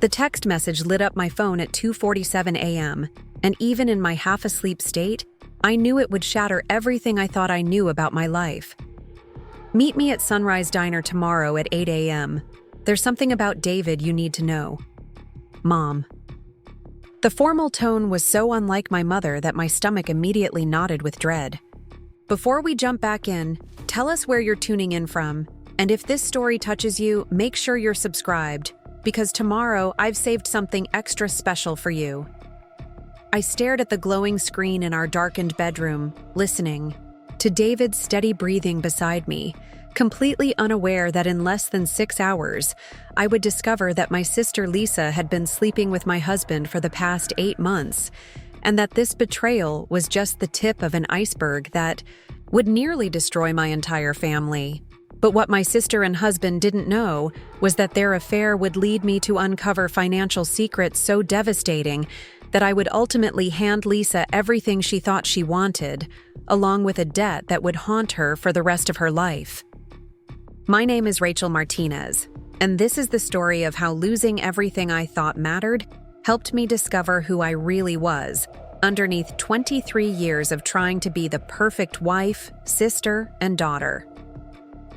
The text message lit up my phone at 2:47 a.m., and even in my half-asleep state, I knew it would shatter everything I thought I knew about my life. Meet me at Sunrise Diner tomorrow at 8 a.m. There's something about David you need to know. Mom. The formal tone was so unlike my mother that my stomach immediately knotted with dread. Before we jump back in, tell us where you're tuning in from, and if this story touches you, make sure you're subscribed, because tomorrow I've saved something extra special for you. I stared at the glowing screen in our darkened bedroom, listening to David's steady breathing beside me, completely unaware that in less than 6 hours, I would discover that my sister Lisa had been sleeping with my husband for the past 8 months, and that this betrayal was just the tip of an iceberg that would nearly destroy my entire family. But what my sister and husband didn't know was that their affair would lead me to uncover financial secrets so devastating that I would ultimately hand Lisa everything she thought she wanted, along with a debt that would haunt her for the rest of her life. My name is Rachel Martinez, and this is the story of how losing everything I thought mattered helped me discover who I really was, underneath 23 years of trying to be the perfect wife, sister, and daughter.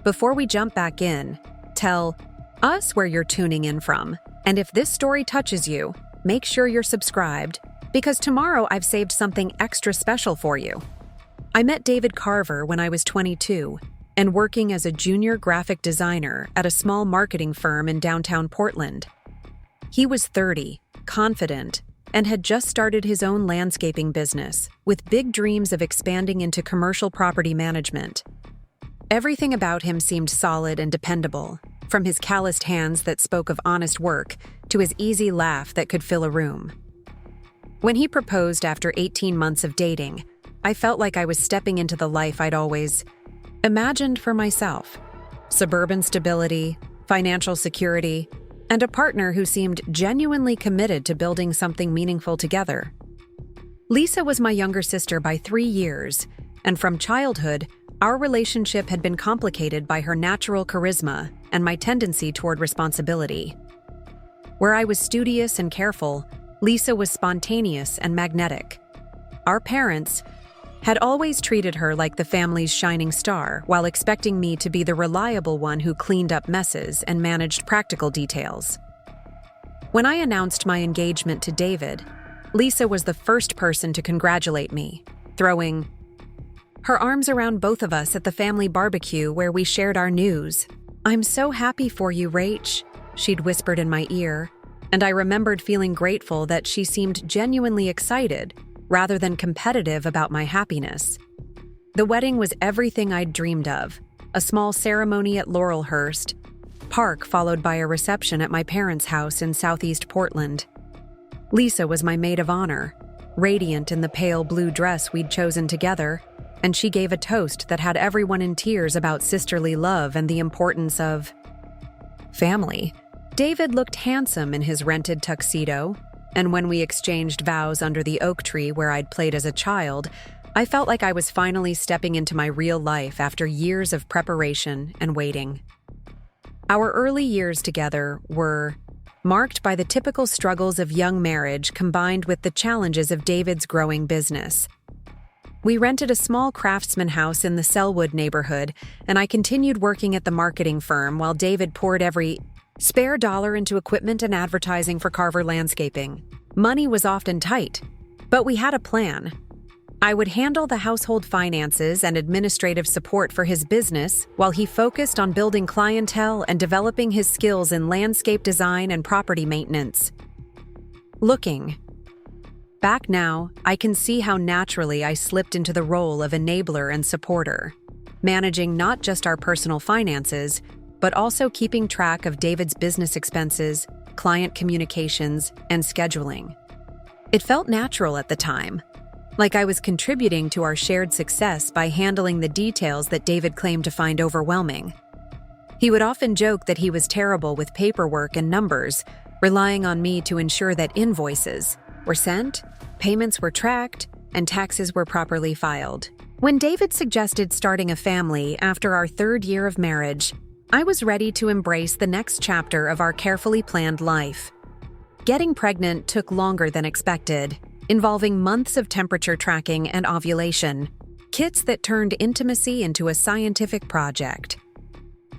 Before we jump back in, tell us where you're tuning in from, and if this story touches you, make sure you're subscribed, because tomorrow I've saved something extra special for you. I met David Carver when I was 22, and working as a junior graphic designer at a small marketing firm in downtown Portland. He was 30, confident, and had just started his own landscaping business, with big dreams of expanding into commercial property management. Everything about him seemed solid and dependable, from his calloused hands that spoke of honest work to his easy laugh that could fill a room. When he proposed after 18 months of dating, I felt like I was stepping into the life I'd always imagined for myself: suburban stability, financial security, and a partner who seemed genuinely committed to building something meaningful together. Lisa was my younger sister by 3 years, and from childhood, our relationship had been complicated by her natural charisma and my tendency toward responsibility. Where I was studious and careful, Lisa was spontaneous and magnetic. Our parents had always treated her like the family's shining star, while expecting me to be the reliable one who cleaned up messes and managed practical details. When I announced my engagement to David, Lisa was the first person to congratulate me, throwing her arms around both of us at the family barbecue where we shared our news. "I'm so happy for you, Rach," she'd whispered in my ear, and I remembered feeling grateful that she seemed genuinely excited rather than competitive about my happiness. The wedding was everything I'd dreamed of: a small ceremony at Laurelhurst Park followed by a reception at my parents' house in southeast Portland. Lisa was my maid of honor, radiant in the pale blue dress we'd chosen together, and she gave a toast that had everyone in tears about sisterly love and the importance of family. David looked handsome in his rented tuxedo, and when we exchanged vows under the oak tree where I'd played as a child, I felt like I was finally stepping into my real life after years of preparation and waiting. Our early years together were marked by the typical struggles of young marriage combined with the challenges of David's growing business. We rented a small craftsman house in the Selwood neighborhood, and I continued working at the marketing firm while David poured every spare dollar into equipment and advertising for Carver Landscaping. Money was often tight, but we had a plan. I would handle the household finances and administrative support for his business while he focused on building clientele and developing his skills in landscape design and property maintenance. Looking back now, I can see how naturally I slipped into the role of enabler and supporter, managing not just our personal finances, but also keeping track of David's business expenses, client communications, and scheduling. It felt natural at the time, like I was contributing to our shared success by handling the details that David claimed to find overwhelming. He would often joke that he was terrible with paperwork and numbers, relying on me to ensure that invoices were sent, payments were tracked, and taxes were properly filed. When David suggested starting a family after our 3rd year of marriage, I was ready to embrace the next chapter of our carefully planned life. Getting pregnant took longer than expected, involving months of temperature tracking and ovulation, kits that turned intimacy into a scientific project.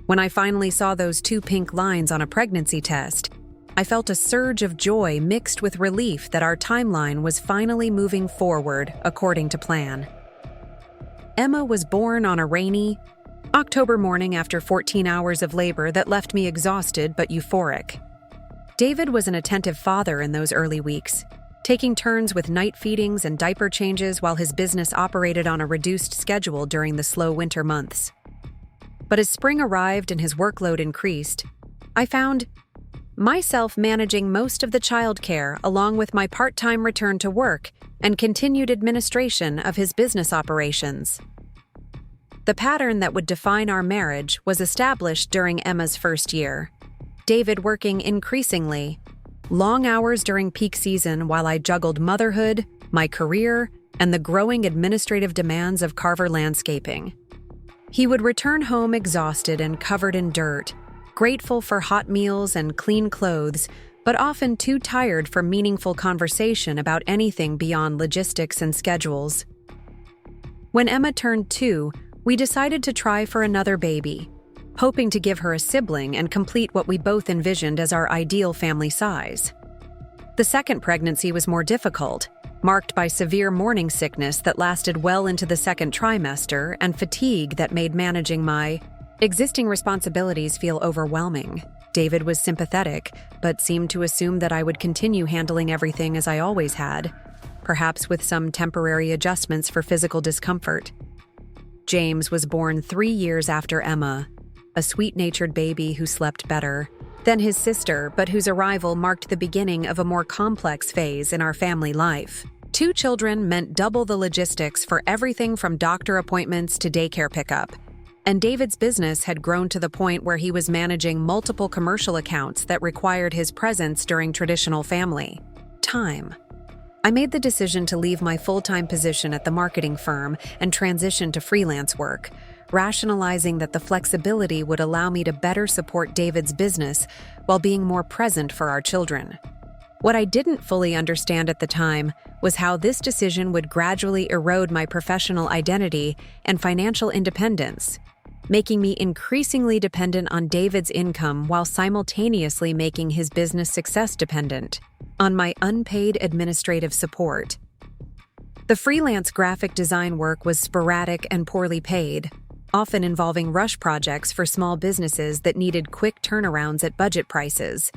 When I finally saw those 2 pink lines on a pregnancy test, I felt a surge of joy mixed with relief that our timeline was finally moving forward according to plan. Emma was born on a rainy October morning after 14 hours of labor that left me exhausted but euphoric. David was an attentive father in those early weeks, taking turns with night feedings and diaper changes while his business operated on a reduced schedule during the slow winter months. But as spring arrived and his workload increased, I found myself managing most of the childcare along with my part-time return to work and continued administration of his business operations. The pattern that would define our marriage was established during Emma's first year. David working increasingly, long hours during peak season while I juggled motherhood, my career, and the growing administrative demands of Carver Landscaping. He would return home exhausted and covered in dirt, grateful for hot meals and clean clothes, but often too tired for meaningful conversation about anything beyond logistics and schedules. When Emma turned 2, we decided to try for another baby, hoping to give her a sibling and complete what we both envisioned as our ideal family size. The second pregnancy was more difficult, marked by severe morning sickness that lasted well into the second trimester and fatigue that made managing my existing responsibilities feel overwhelming. David was sympathetic, but seemed to assume that I would continue handling everything as I always had, perhaps with some temporary adjustments for physical discomfort. James was born 3 years after Emma, a sweet-natured baby who slept better than his sister, but whose arrival marked the beginning of a more complex phase in our family life. 2 children meant double the logistics for everything from doctor appointments to daycare pickup, and David's business had grown to the point where he was managing multiple commercial accounts that required his presence during traditional family time. I made the decision to leave my full-time position at the marketing firm and transition to freelance work, rationalizing that the flexibility would allow me to better support David's business while being more present for our children. What I didn't fully understand at the time was how this decision would gradually erode my professional identity and financial independence, making me increasingly dependent on David's income while simultaneously making his business success dependent on my unpaid administrative support. The freelance graphic design work was sporadic and poorly paid, often involving rush projects for small businesses that needed quick turnarounds at budget prices.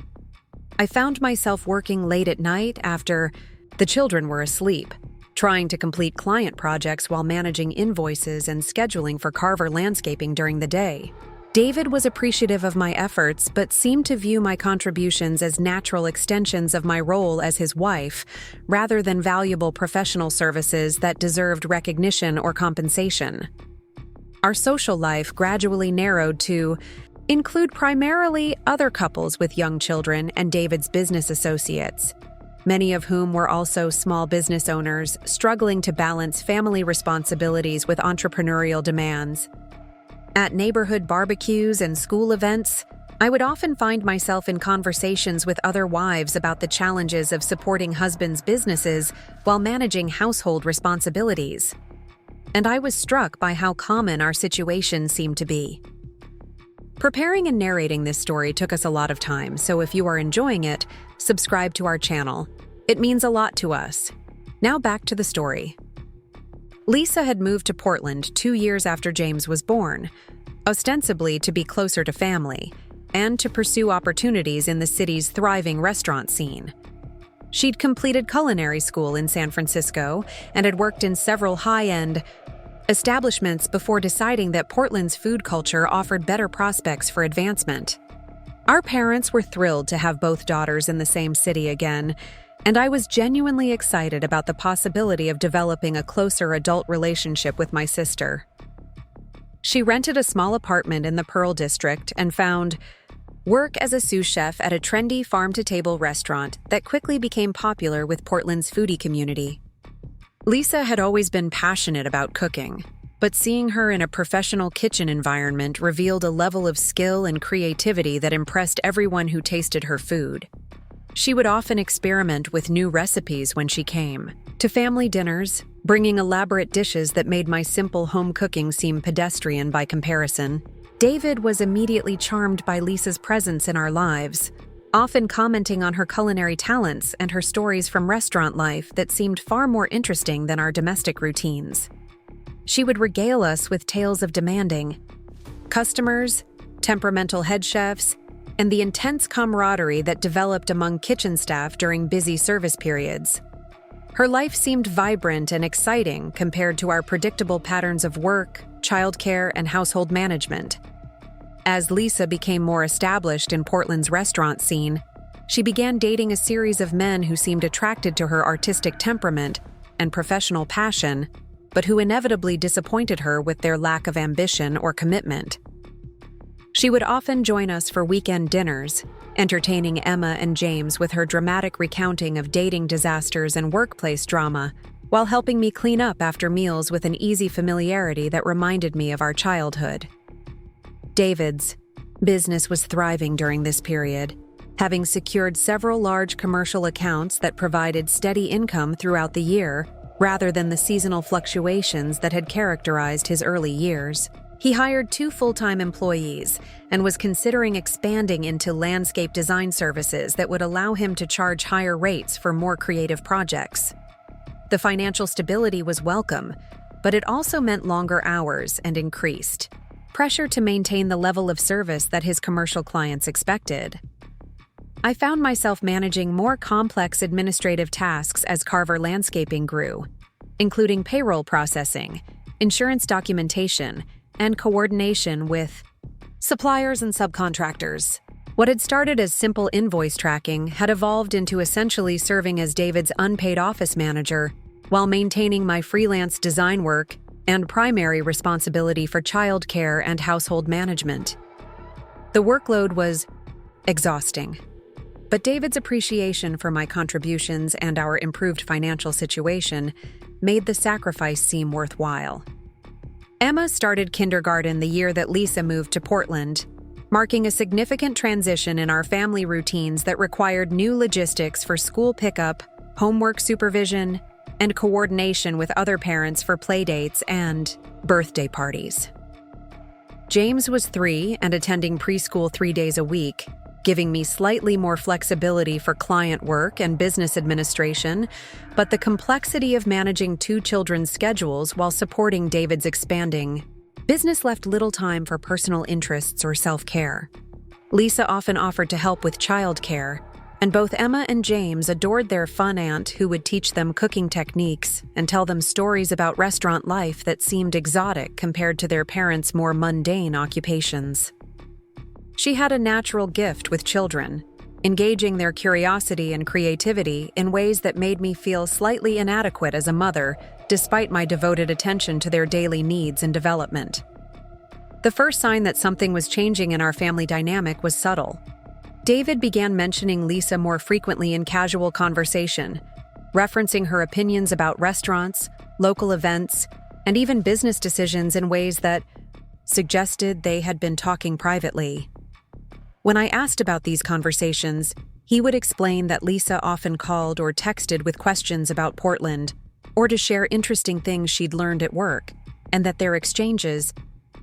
I found myself working late at night after the children were asleep, trying to complete client projects while managing invoices and scheduling for Carver Landscaping during the day. David was appreciative of my efforts, but seemed to view my contributions as natural extensions of my role as his wife, rather than valuable professional services that deserved recognition or compensation. Our social life gradually narrowed to include primarily other couples with young children and David's business associates, many of whom were also small business owners struggling to balance family responsibilities with entrepreneurial demands. At neighborhood barbecues and school events, I would often find myself in conversations with other wives about the challenges of supporting husbands' businesses while managing household responsibilities. And I was struck by how common our situation seemed to be. Preparing and narrating this story took us a lot of time, so if you are enjoying it, subscribe to our channel. It means a lot to us. Now back to the story. Lisa had moved to Portland 2 years after James was born, ostensibly to be closer to family and to pursue opportunities in the city's thriving restaurant scene. She'd completed culinary school in San Francisco and had worked in several high-end establishments before deciding that Portland's food culture offered better prospects for advancement. Our parents were thrilled to have both daughters in the same city again, and I was genuinely excited about the possibility of developing a closer adult relationship with my sister. She rented a small apartment in the Pearl District and found work as a sous chef at a trendy farm-to-table restaurant that quickly became popular with Portland's foodie community. Lisa had always been passionate about cooking, but seeing her in a professional kitchen environment revealed a level of skill and creativity that impressed everyone who tasted her food. She would often experiment with new recipes when she came to family dinners, bringing elaborate dishes that made my simple home cooking seem pedestrian by comparison. David was immediately charmed by Lisa's presence in our lives, often commenting on her culinary talents and her stories from restaurant life that seemed far more interesting than our domestic routines. She would regale us with tales of demanding customers, temperamental head chefs, and the intense camaraderie that developed among kitchen staff during busy service periods. Her life seemed vibrant and exciting compared to our predictable patterns of work, childcare, and household management. As Lisa became more established in Portland's restaurant scene, she began dating a series of men who seemed attracted to her artistic temperament and professional passion, but who inevitably disappointed her with their lack of ambition or commitment. She would often join us for weekend dinners, entertaining Emma and James with her dramatic recounting of dating disasters and workplace drama, while helping me clean up after meals with an easy familiarity that reminded me of our childhood. David's business was thriving during this period, having secured several large commercial accounts that provided steady income throughout the year, rather than the seasonal fluctuations that had characterized his early years. He hired 2 full-time employees and was considering expanding into landscape design services that would allow him to charge higher rates for more creative projects. The financial stability was welcome, but it also meant longer hours and increased pressure to maintain the level of service that his commercial clients expected. I found myself managing more complex administrative tasks as Carver Landscaping grew, including payroll processing, insurance documentation, and coordination with suppliers and subcontractors. What had started as simple invoice tracking had evolved into essentially serving as David's unpaid office manager while maintaining my freelance design work and primary responsibility for childcare and household management. The workload was exhausting, but David's appreciation for my contributions and our improved financial situation made the sacrifice seem worthwhile. Emma started kindergarten the year that Lisa moved to Portland, marking a significant transition in our family routines that required new logistics for school pickup, homework supervision, and coordination with other parents for playdates and birthday parties. James was 3 and attending preschool 3 days a week, giving me slightly more flexibility for client work and business administration, but the complexity of managing 2 children's schedules while supporting David's expanding business left little time for personal interests or self-care. Lisa often offered to help with childcare, and both Emma and James adored their fun aunt who would teach them cooking techniques and tell them stories about restaurant life that seemed exotic compared to their parents' more mundane occupations. She had a natural gift with children, engaging their curiosity and creativity in ways that made me feel slightly inadequate as a mother, despite my devoted attention to their daily needs and development. The first sign that something was changing in our family dynamic was subtle. David began mentioning Lisa more frequently in casual conversation, referencing her opinions about restaurants, local events, and even business decisions in ways that suggested they had been talking privately. When I asked about these conversations, he would explain that Lisa often called or texted with questions about Portland, or to share interesting things she'd learned at work, and that their exchanges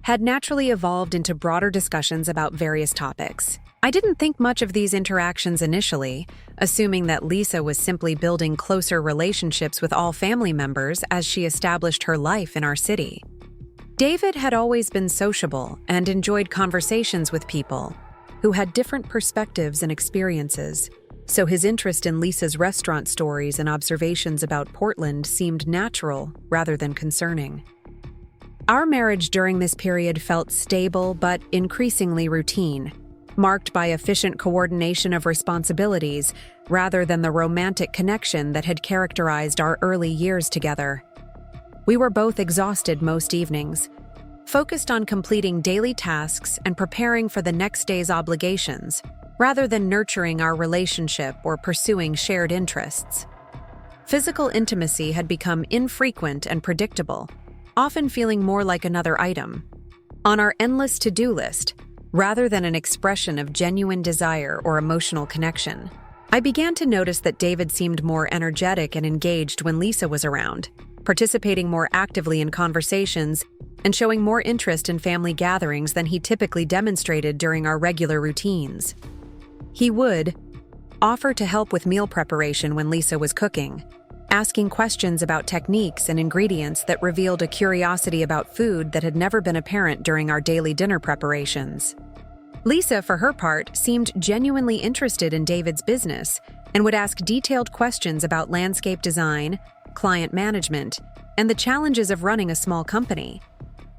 had naturally evolved into broader discussions about various topics. I didn't think much of these interactions initially, assuming that Lisa was simply building closer relationships with all family members as she established her life in our city. David had always been sociable and enjoyed conversations with people who had different perspectives and experiences, so his interest in Lisa's restaurant stories and observations about Portland seemed natural rather than concerning. Our marriage during this period felt stable but increasingly routine, marked by efficient coordination of responsibilities rather than the romantic connection that had characterized our early years together. We were both exhausted most evenings, focused on completing daily tasks and preparing for the next day's obligations, rather than nurturing our relationship or pursuing shared interests. Physical intimacy had become infrequent and predictable, often feeling more like another item on our endless to-do list, rather than an expression of genuine desire or emotional connection. I began to notice that David seemed more energetic and engaged when Lisa was around, participating more actively in conversations and showing more interest in family gatherings than he typically demonstrated during our regular routines. He would offer to help with meal preparation when Lisa was cooking, asking questions about techniques and ingredients that revealed a curiosity about food that had never been apparent during our daily dinner preparations. Lisa, for her part, seemed genuinely interested in David's business and would ask detailed questions about landscape design, client management, and the challenges of running a small company.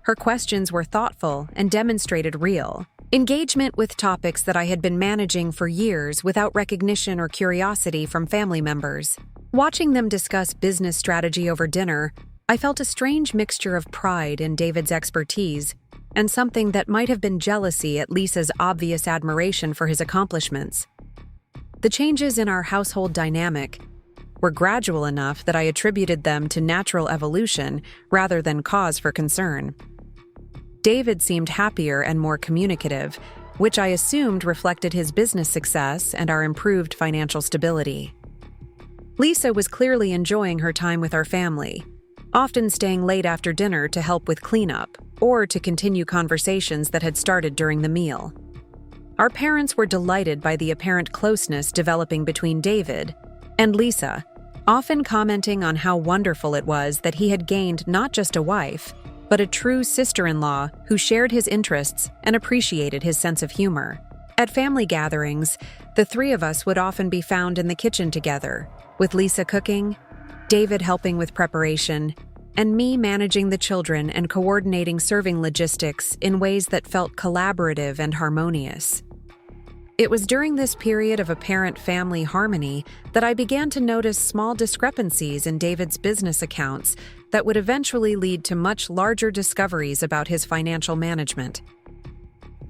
Her questions were thoughtful and demonstrated real engagement with topics that I had been managing for years without recognition or curiosity from family members. Watching them discuss business strategy over dinner, I felt a strange mixture of pride in David's expertise and something that might have been jealousy at Lisa's obvious admiration for his accomplishments. The changes in our household dynamic were gradual enough that I attributed them to natural evolution rather than cause for concern. David seemed happier and more communicative, which I assumed reflected his business success and our improved financial stability. Lisa was clearly enjoying her time with our family, often staying late after dinner to help with cleanup or to continue conversations that had started during the meal. Our parents were delighted by the apparent closeness developing between David and Lisa, often commenting on how wonderful it was that he had gained not just a wife, but a true sister-in-law who shared his interests and appreciated his sense of humor. At family gatherings, the three of us would often be found in the kitchen together, with Lisa cooking, David helping with preparation, and me managing the children and coordinating serving logistics in ways that felt collaborative and harmonious. It was during this period of apparent family harmony that I began to notice small discrepancies in David's business accounts that would eventually lead to much larger discoveries about his financial management.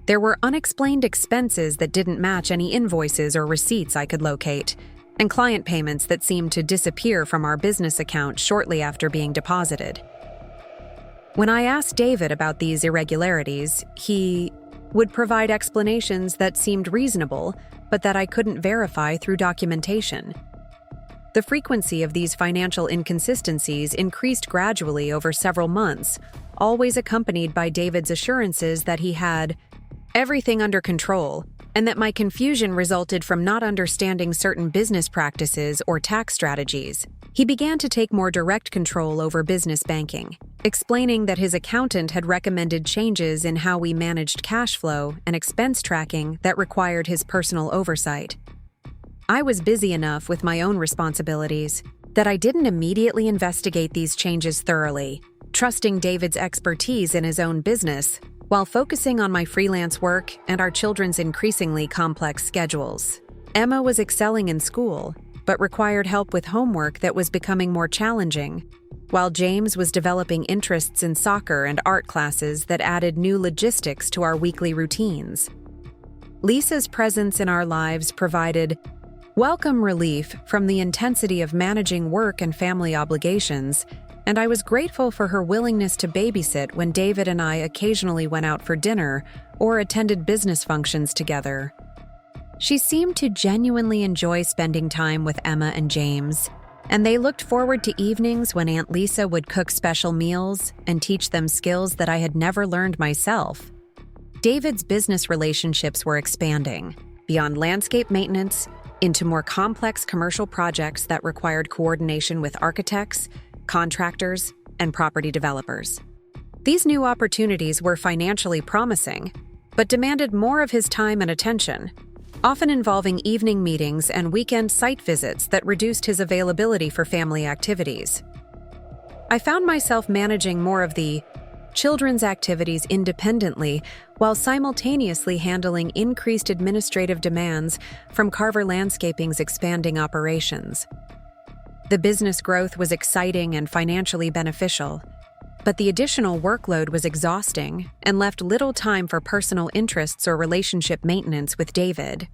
There were unexplained expenses that didn't match any invoices or receipts I could locate, and client payments that seemed to disappear from our business account shortly after being deposited. When I asked David about these irregularities, he would provide explanations that seemed reasonable, but that I couldn't verify through documentation. The frequency of these financial inconsistencies increased gradually over several months, always accompanied by David's assurances that he had everything under control, and that my confusion resulted from not understanding certain business practices or tax strategies. He began to take more direct control over business banking, explaining that his accountant had recommended changes in how we managed cash flow and expense tracking that required his personal oversight. I was busy enough with my own responsibilities that I didn't immediately investigate these changes thoroughly, trusting David's expertise in his own business while focusing on my freelance work and our children's increasingly complex schedules. Emma was excelling in school, but required help with homework that was becoming more challenging, while James was developing interests in soccer and art classes that added new logistics to our weekly routines. Lisa's presence in our lives provided welcome relief from the intensity of managing work and family obligations, and I was grateful for her willingness to babysit when David and I occasionally went out for dinner or attended business functions together. She seemed to genuinely enjoy spending time with Emma and James, and they looked forward to evenings when Aunt Lisa would cook special meals and teach them skills that I had never learned myself. David's business relationships were expanding, beyond landscape maintenance, into more complex commercial projects that required coordination with architects, contractors, and property developers. These new opportunities were financially promising, but demanded more of his time and attention, often involving evening meetings and weekend site visits that reduced his availability for family activities. I found myself managing more of the children's activities independently while simultaneously handling increased administrative demands from Carver Landscaping's expanding operations. The business growth was exciting and financially beneficial, but the additional workload was exhausting and left little time for personal interests or relationship maintenance with David.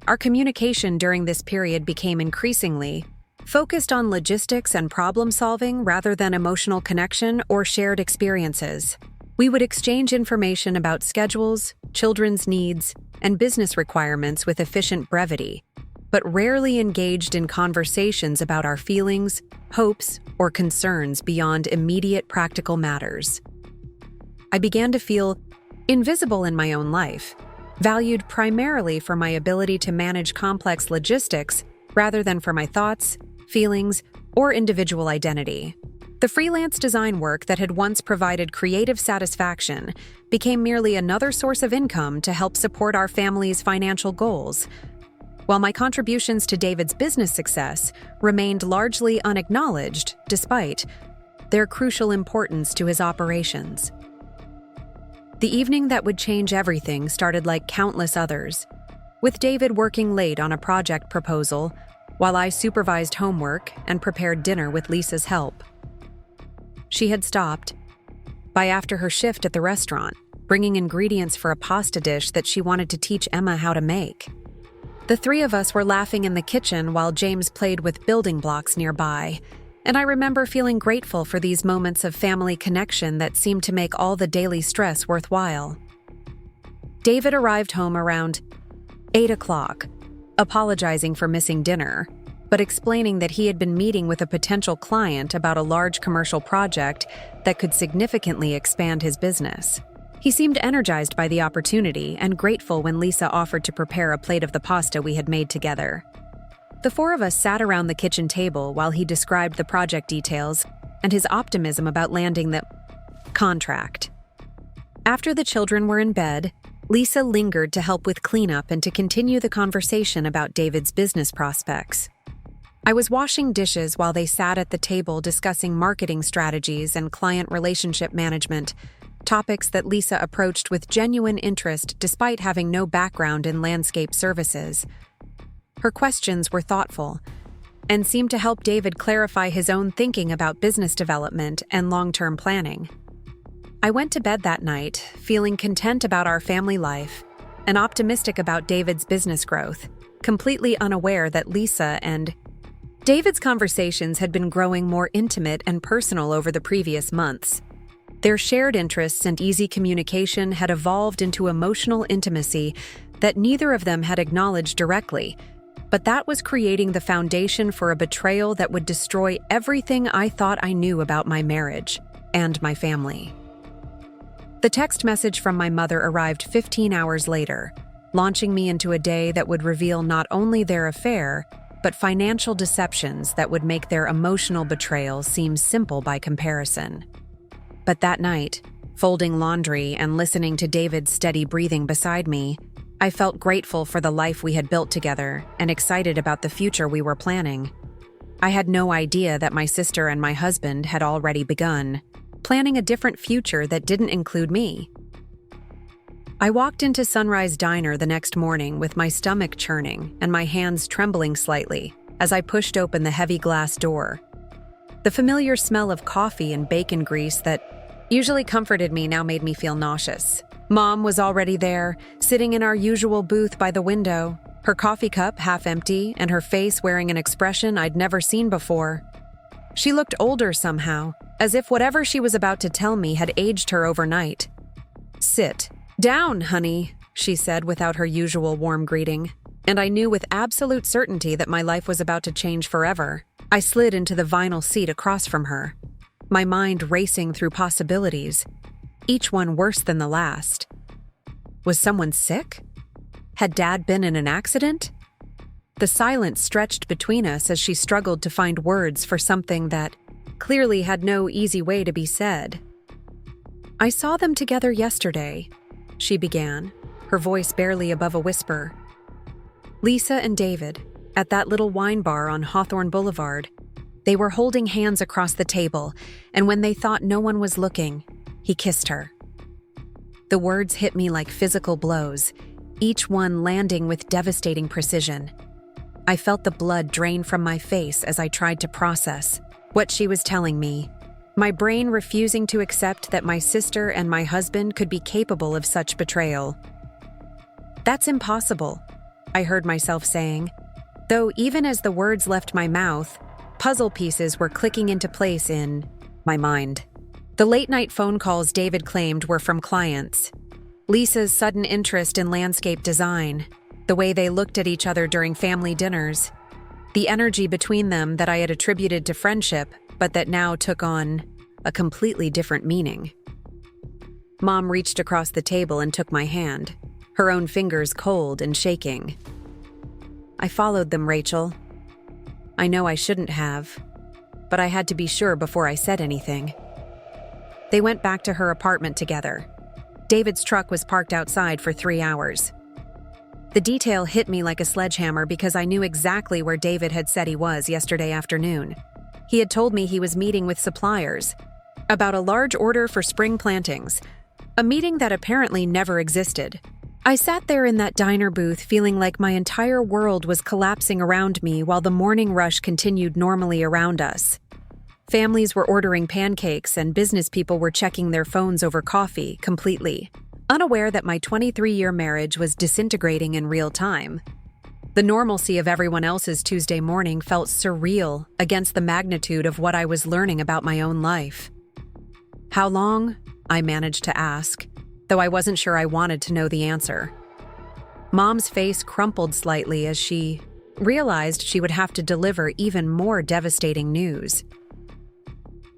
Our communication during this period became increasingly focused on logistics and problem-solving rather than emotional connection or shared experiences. We would exchange information about schedules, children's needs, and business requirements with efficient brevity, but rarely engaged in conversations about our feelings, hopes, or concerns beyond immediate practical matters. I began to feel invisible in my own life, valued primarily for my ability to manage complex logistics rather than for my thoughts, feelings, or individual identity. The freelance design work that had once provided creative satisfaction became merely another source of income to help support our family's financial goals, while my contributions to David's business success remained largely unacknowledged despite their crucial importance to his operations. The evening that would change everything started like countless others, with David working late on a project proposal while I supervised homework and prepared dinner with Lisa's help. She had stopped by after her shift at the restaurant, bringing ingredients for a pasta dish that she wanted to teach Emma how to make. The three of us were laughing in the kitchen while James played with building blocks nearby, and I remember feeling grateful for these moments of family connection that seemed to make all the daily stress worthwhile. David arrived home around 8 o'clock, apologizing for missing dinner, but explaining that he had been meeting with a potential client about a large commercial project that could significantly expand his business. He seemed energized by the opportunity and grateful when Lisa offered to prepare a plate of the pasta we had made together. The four of us sat around the kitchen table while he described the project details and his optimism about landing the contract. After the children were in bed, Lisa lingered to help with cleanup and to continue the conversation about David's business prospects. I was washing dishes while they sat at the table discussing marketing strategies and client relationship management, topics that Lisa approached with genuine interest despite having no background in landscape services. Her questions were thoughtful and seemed to help David clarify his own thinking about business development and long-term planning. I went to bed that night, feeling content about our family life and optimistic about David's business growth, completely unaware that Lisa and David's conversations had been growing more intimate and personal over the previous months. Their shared interests and easy communication had evolved into emotional intimacy that neither of them had acknowledged directly, but that was creating the foundation for a betrayal that would destroy everything I thought I knew about my marriage and my family. The text message from my mother arrived 15 hours later, launching me into a day that would reveal not only their affair, but financial deceptions that would make their emotional betrayal seem simple by comparison. But that night, folding laundry and listening to David's steady breathing beside me, I felt grateful for the life we had built together and excited about the future we were planning. I had no idea that my sister and my husband had already begun, planning a different future that didn't include me. I walked into Sunrise Diner the next morning with my stomach churning and my hands trembling slightly as I pushed open the heavy glass door. The familiar smell of coffee and bacon grease that usually comforted me now made me feel nauseous. Mom was already there, sitting in our usual booth by the window, her coffee cup half empty and her face wearing an expression I'd never seen before. She looked older somehow, as if whatever she was about to tell me had aged her overnight. "Sit down, honey," she said without her usual warm greeting, and I knew with absolute certainty that my life was about to change forever. I slid into the vinyl seat across from her, my mind racing through possibilities, each one worse than the last. Was someone sick? Had Dad been in an accident? The silence stretched between us as she struggled to find words for something that clearly had no easy way to be said. "I saw them together yesterday," she began, her voice barely above a whisper. "Lisa and David, at that little wine bar on Hawthorne Boulevard. They were holding hands across the table, and when they thought no one was looking, he kissed her." The words hit me like physical blows, each one landing with devastating precision. I felt the blood drain from my face as I tried to process what she was telling me, my brain refusing to accept that my sister and my husband could be capable of such betrayal. "That's impossible," I heard myself saying, though even as the words left my mouth, puzzle pieces were clicking into place in my mind. The late-night phone calls David claimed were from clients, Lisa's sudden interest in landscape design, The way they looked at each other during family dinners. The energy between them that I had attributed to friendship, but that now took on a completely different meaning. Mom reached across the table and took my hand, her own fingers cold and shaking. I followed them, Rachel. I know I shouldn't have, but I had to be sure before I said anything. They went back to her apartment together. David's truck was parked outside for 3 hours. The detail hit me like a sledgehammer because I knew exactly where David had said he was yesterday afternoon. He had told me he was meeting with suppliers about a large order for spring plantings, a meeting that apparently never existed. I sat there in that diner booth feeling like my entire world was collapsing around me while the morning rush continued normally around us. Families were ordering pancakes and business people were checking their phones over coffee completely, unaware that my 23-year marriage was disintegrating in real time. The normalcy of everyone else's Tuesday morning felt surreal against the magnitude of what I was learning about my own life. How long? I managed to ask, though I wasn't sure I wanted to know the answer. Mom's face crumpled slightly as she realized she would have to deliver even more devastating news.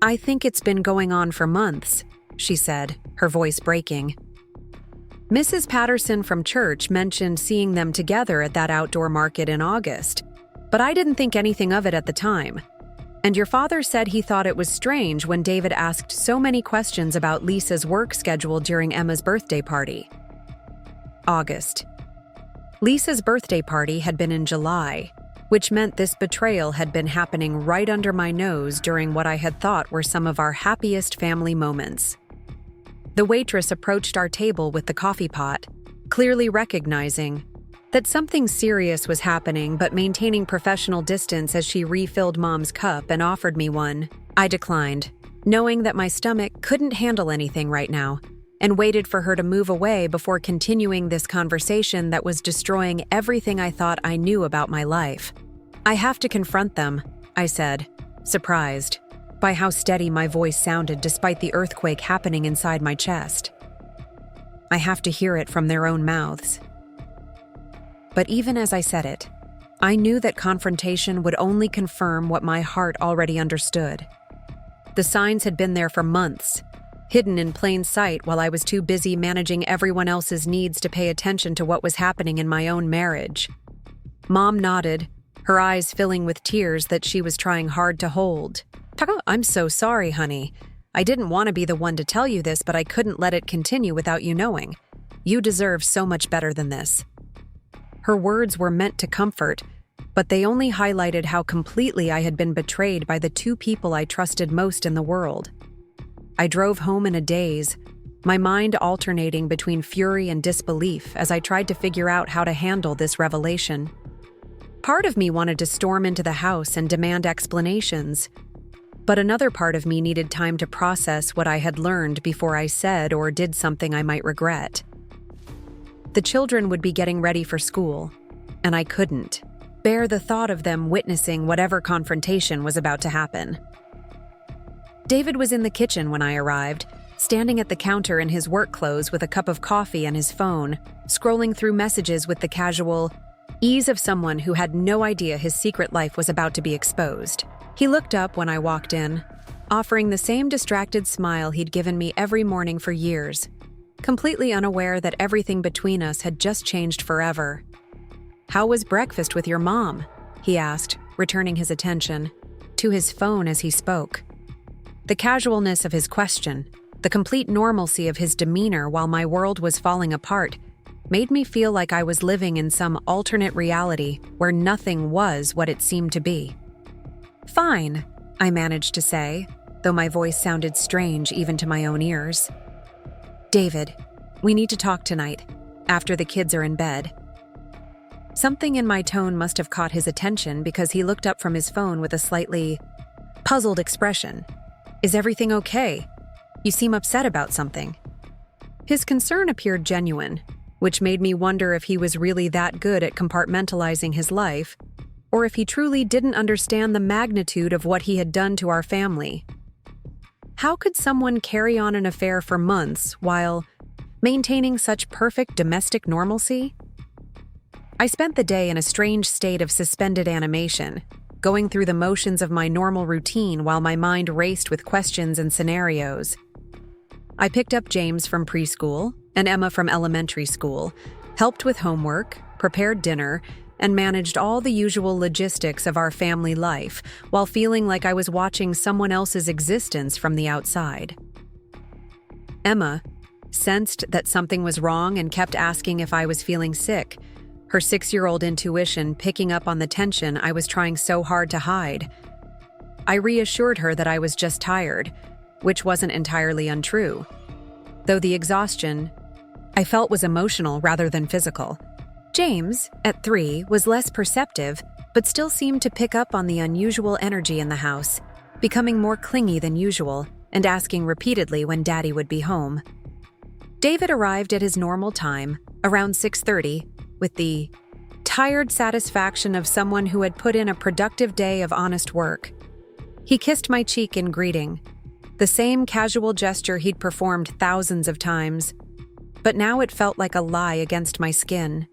I think it's been going on for months, she said, her voice breaking. Mrs. Patterson from church mentioned seeing them together at that outdoor market in August, but I didn't think anything of it at the time. And your father said he thought it was strange when David asked so many questions about Lisa's work schedule during Emma's birthday party. August. Lisa's birthday party had been in July, which meant this betrayal had been happening right under my nose during what I had thought were some of our happiest family moments. The waitress approached our table with the coffee pot, clearly recognizing that something serious was happening but maintaining professional distance as she refilled Mom's cup and offered me one. I declined, knowing that my stomach couldn't handle anything right now, and waited for her to move away before continuing this conversation that was destroying everything I thought I knew about my life. I have to confront them, I said, surprised by how steady my voice sounded despite the earthquake happening inside my chest. I have to hear it from their own mouths. But even as I said it, I knew that confrontation would only confirm what my heart already understood. The signs had been there for months, hidden in plain sight while I was too busy managing everyone else's needs to pay attention to what was happening in my own marriage. Mom nodded, her eyes filling with tears that she was trying hard to hold. I'm so sorry, honey. I didn't want to be the one to tell you this, but I couldn't let it continue without you knowing. You deserve so much better than this. Her words were meant to comfort, but they only highlighted how completely I had been betrayed by the two people I trusted most in the world. I drove home in a daze, my mind alternating between fury and disbelief as I tried to figure out how to handle this revelation. Part of me wanted to storm into the house and demand explanations, but another part of me needed time to process what I had learned before I said or did something I might regret. The children would be getting ready for school, and I couldn't bear the thought of them witnessing whatever confrontation was about to happen. David was in the kitchen when I arrived, standing at the counter in his work clothes with a cup of coffee and his phone, scrolling through messages with the casual ease of someone who had no idea his secret life was about to be exposed. He looked up when I walked in, offering the same distracted smile he'd given me every morning for years, completely unaware that everything between us had just changed forever. "How was breakfast with your mom?" he asked, returning his attention to his phone as he spoke. The casualness of his question, the complete normalcy of his demeanor while my world was falling apart, made me feel like I was living in some alternate reality where nothing was what it seemed to be. "Fine," I managed to say, though my voice sounded strange even to my own ears. "David, we need to talk tonight, after the kids are in bed." Something in my tone must have caught his attention because he looked up from his phone with a slightly puzzled expression. "Is everything okay? You seem upset about something." His concern appeared genuine, which made me wonder if he was really that good at compartmentalizing his life, or if he truly didn't understand the magnitude of what he had done to our family. How could someone carry on an affair for months while maintaining such perfect domestic normalcy? I spent the day in a strange state of suspended animation, going through the motions of my normal routine while my mind raced with questions and scenarios. I picked up James from preschool and Emma from elementary school, helped with homework, prepared dinner, and managed all the usual logistics of our family life while feeling like I was watching someone else's existence from the outside. Emma sensed that something was wrong and kept asking if I was feeling sick, her 6-year-old intuition picking up on the tension I was trying so hard to hide. I reassured her that I was just tired, which wasn't entirely untrue, though the exhaustion I felt was emotional rather than physical. James, at 3, was less perceptive, but still seemed to pick up on the unusual energy in the house, becoming more clingy than usual and asking repeatedly when Daddy would be home. David arrived at his normal time, around 6:30, with the tired satisfaction of someone who had put in a productive day of honest work. He kissed my cheek in greeting, the same casual gesture he'd performed thousands of times, but now it felt like a lie against my skin.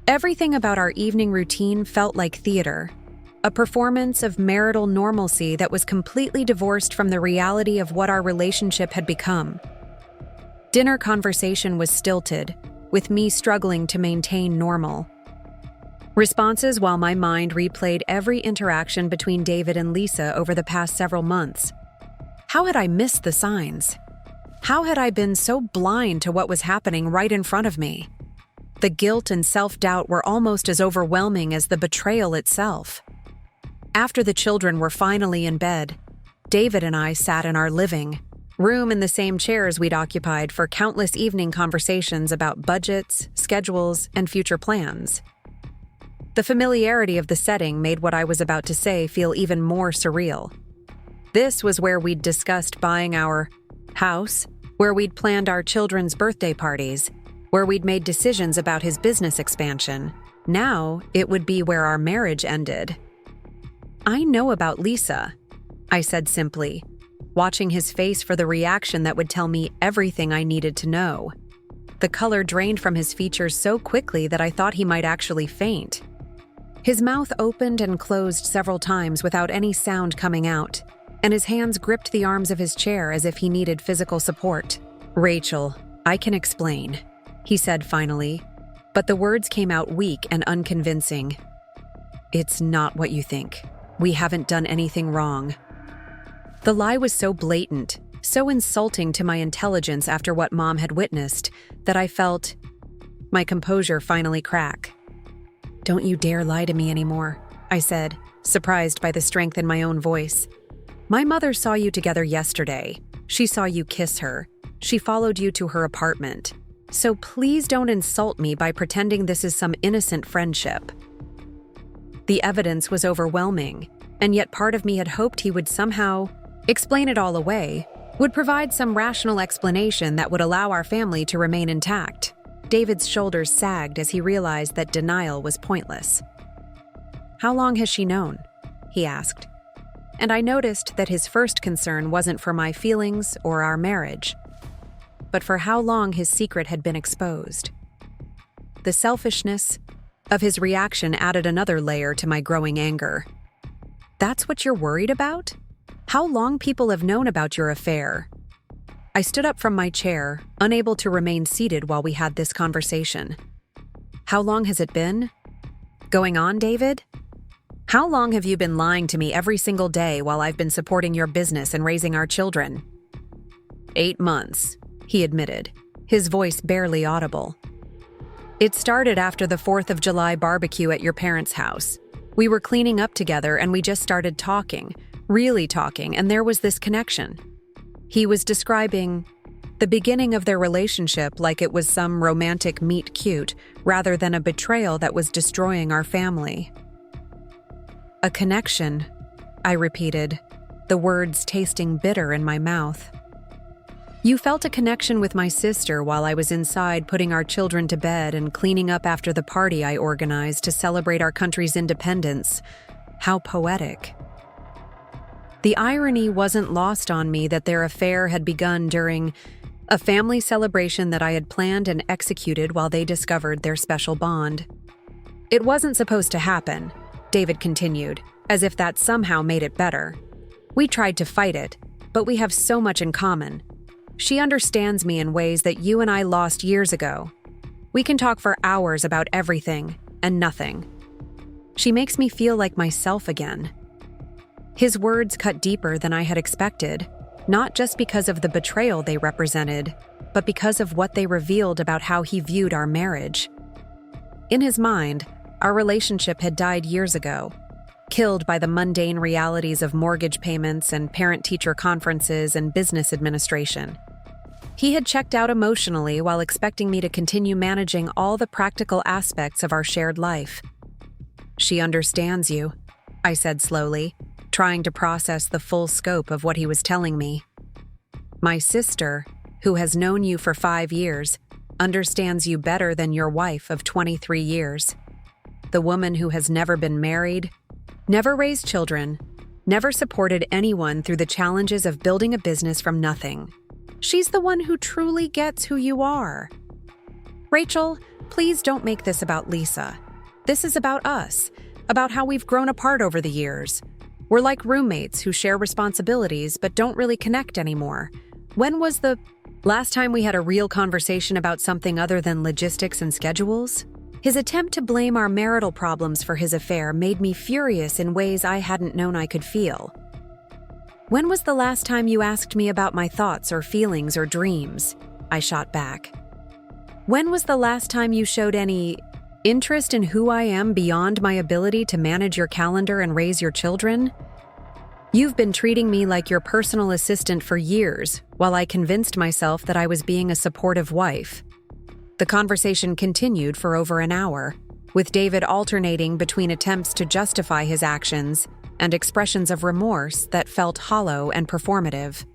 Everything about our evening routine felt like theater, a performance of marital normalcy that was completely divorced from the reality of what our relationship had become. Dinner conversation was stilted, with me struggling to maintain normal responses while my mind replayed every interaction between David and Lisa over the past several months. How had I missed the signs? How had I been so blind to what was happening right in front of me? The guilt and self-doubt were almost as overwhelming as the betrayal itself. After the children were finally in bed, David and I sat in our living room in the same chairs we'd occupied for countless evening conversations about budgets, schedules, and future plans. The familiarity of the setting made what I was about to say feel even more surreal. This was where we'd discussed buying our house, where we'd planned our children's birthday parties, where we'd made decisions about his business expansion. Now, it would be where our marriage ended. "I know about Lisa," I said simply, watching his face for the reaction that would tell me everything I needed to know. The color drained from his features so quickly that I thought he might actually faint. His mouth opened and closed several times without any sound coming out, and his hands gripped the arms of his chair as if he needed physical support. "Rachel, I can explain," he said finally, but the words came out weak and unconvincing. "It's not what you think. We haven't done anything wrong." The lie was so blatant, so insulting to my intelligence after what Mom had witnessed, that I felt my composure finally crack. "Don't you dare lie to me anymore," I said, surprised by the strength in my own voice. "My mother saw you together yesterday. She saw you kiss her. She followed you to her apartment. So please don't insult me by pretending this is some innocent friendship." The evidence was overwhelming, and yet part of me had hoped he would somehow explain it all away, would provide some rational explanation that would allow our family to remain intact. David's shoulders sagged as he realized that denial was pointless. "How long has she known?" he asked. And I noticed that his first concern wasn't for my feelings or our marriage, but for how long his secret had been exposed. The selfishness of his reaction added another layer to my growing anger. "That's what you're worried about? How long people have known about your affair?" I stood up from my chair, unable to remain seated while we had this conversation. "How long has it been going on, David? How long have you been lying to me every single day while I've been supporting your business and raising our children?" 8 months, he admitted, his voice barely audible. "It started after the 4th of July barbecue at your parents' house. We were cleaning up together and we just started talking, really talking, and there was this connection." He was describing the beginning of their relationship like it was some romantic meet-cute rather than a betrayal that was destroying our family. "A connection," I repeated, the words tasting bitter in my mouth. "You felt a connection with my sister while I was inside putting our children to bed and cleaning up after the party I organized to celebrate our country's independence. How poetic." The irony wasn't lost on me that their affair had begun during a family celebration that I had planned and executed while they discovered their special bond. It wasn't supposed to happen, David continued, as if that somehow made it better. We tried to fight it, but we have so much in common. She understands me in ways that you and I lost years ago. We can talk for hours about everything and nothing. She makes me feel like myself again. His words cut deeper than I had expected, not just because of the betrayal they represented, but because of what they revealed about how he viewed our marriage. In his mind, our relationship had died years ago, killed by the mundane realities of mortgage payments and parent-teacher conferences and business administration. He had checked out emotionally while expecting me to continue managing all the practical aspects of our shared life. She understands you, I said slowly, trying to process the full scope of what he was telling me. My sister, who has known you for 5 years, understands you better than your wife of 23 years. The woman who has never been married, never raised children, never supported anyone through the challenges of building a business from nothing. She's the one who truly gets who you are. Rachel, please don't make this about Lisa. This is about us, about how we've grown apart over the years. We're like roommates who share responsibilities but don't really connect anymore. When was the last time we had a real conversation about something other than logistics and schedules? His attempt to blame our marital problems for his affair made me furious in ways I hadn't known I could feel. When was the last time you asked me about my thoughts or feelings or dreams? I shot back. When was the last time you showed any interest in who I am beyond my ability to manage your calendar and raise your children? You've been treating me like your personal assistant for years, while I convinced myself that I was being a supportive wife. The conversation continued for over an hour, with David alternating between attempts to justify his actions and expressions of remorse that felt hollow and performative.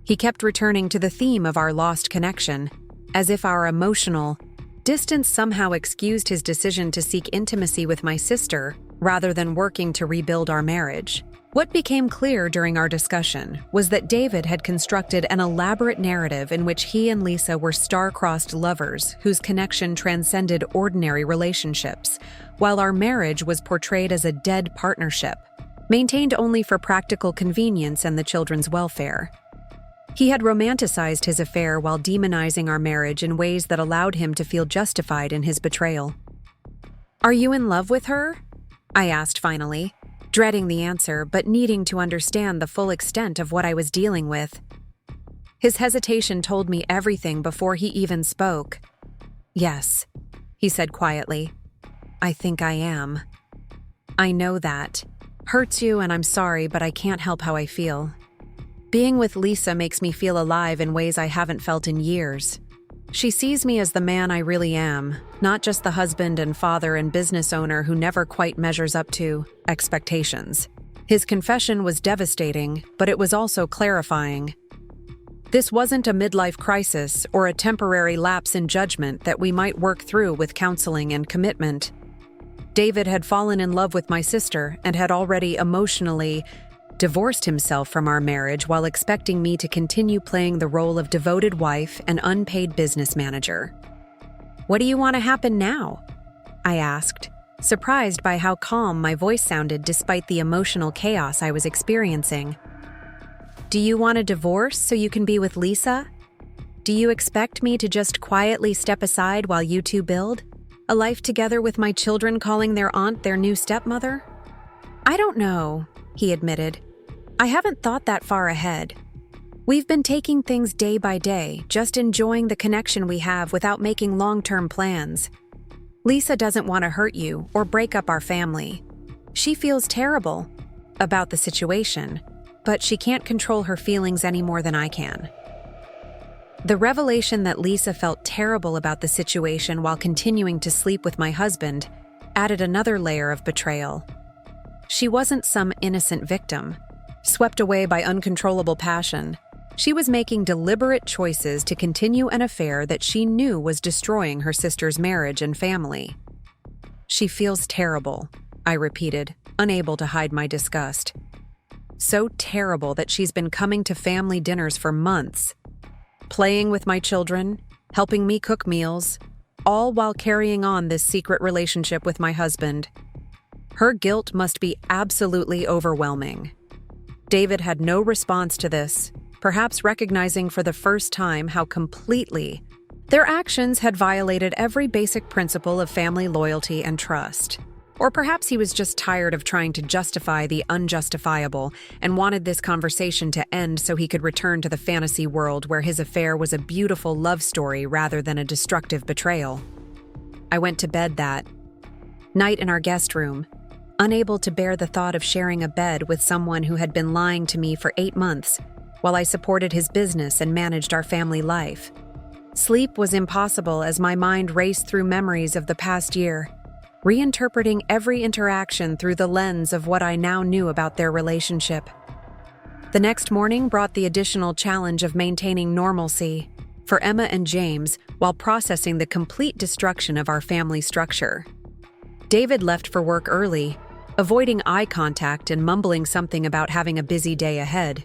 He kept returning to the theme of our lost connection, as if our emotional distance somehow excused his decision to seek intimacy with my sister rather than working to rebuild our marriage. What became clear during our discussion was that David had constructed an elaborate narrative in which he and Lisa were star-crossed lovers whose connection transcended ordinary relationships, while our marriage was portrayed as a dead partnership, maintained only for practical convenience and the children's welfare. He had romanticized his affair while demonizing our marriage in ways that allowed him to feel justified in his betrayal. "Are you in love with her?" I asked finally, dreading the answer but needing to understand the full extent of what I was dealing with. His hesitation told me everything before he even spoke. "Yes," he said quietly. "I think I am. I know that. Hurts you and I'm sorry, but I can't help how I feel. Being with Lisa makes me feel alive in ways I haven't felt in years. She sees me as the man I really am, not just the husband and father and business owner who never quite measures up to expectations." His confession was devastating, but it was also clarifying. This wasn't a midlife crisis or a temporary lapse in judgment that we might work through with counseling and commitment. David had fallen in love with my sister and had already emotionally divorced himself from our marriage while expecting me to continue playing the role of devoted wife and unpaid business manager. "What do you want to happen now?" I asked, surprised by how calm my voice sounded despite the emotional chaos I was experiencing. "Do you want a divorce so you can be with Lisa? Do you expect me to just quietly step aside while you two build a life together with my children calling their aunt their new stepmother?" "I don't know," he admitted. "I haven't thought that far ahead. We've been taking things day by day, just enjoying the connection we have without making long-term plans. Lisa doesn't want to hurt you or break up our family. She feels terrible about the situation, but she can't control her feelings any more than I can." The revelation that Lisa felt terrible about the situation while continuing to sleep with my husband added another layer of betrayal. She wasn't some innocent victim, swept away by uncontrollable passion. She was making deliberate choices to continue an affair that she knew was destroying her sister's marriage and family. "She feels terrible," I repeated, unable to hide my disgust. "So terrible that she's been coming to family dinners for months, playing with my children, helping me cook meals, all while carrying on this secret relationship with my husband. Her guilt must be absolutely overwhelming. David had no response to this, perhaps recognizing for the first time how completely their actions had violated every basic principle of family loyalty and trust. Or perhaps he was just tired of trying to justify the unjustifiable and wanted this conversation to end so he could return to the fantasy world where his affair was a beautiful love story rather than a destructive betrayal. I went to bed that night in our guest room, unable to bear the thought of sharing a bed with someone who had been lying to me for 8 months while I supported his business and managed our family life. Sleep was impossible as my mind raced through memories of the past year, reinterpreting every interaction through the lens of what I now knew about their relationship. The next morning brought the additional challenge of maintaining normalcy for Emma and James while processing the complete destruction of our family structure. David left for work early, avoiding eye contact and mumbling something about having a busy day ahead.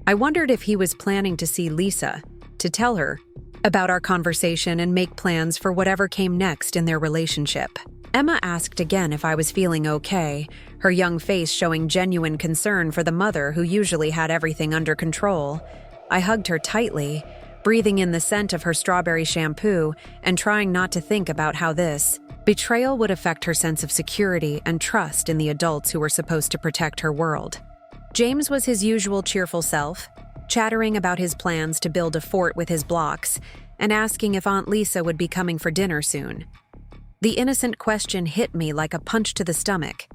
I wondered if he was planning to see Lisa, to tell her about our conversation and make plans for whatever came next in their relationship. Emma asked again if I was feeling okay, her young face showing genuine concern for the mother who usually had everything under control. I hugged her tightly, breathing in the scent of her strawberry shampoo and trying not to think about how this betrayal would affect her sense of security and trust in the adults who were supposed to protect her world. James was his usual cheerful self, chattering about his plans to build a fort with his blocks and asking if Aunt Lisa would be coming for dinner soon. The innocent question hit me like a punch to the stomach,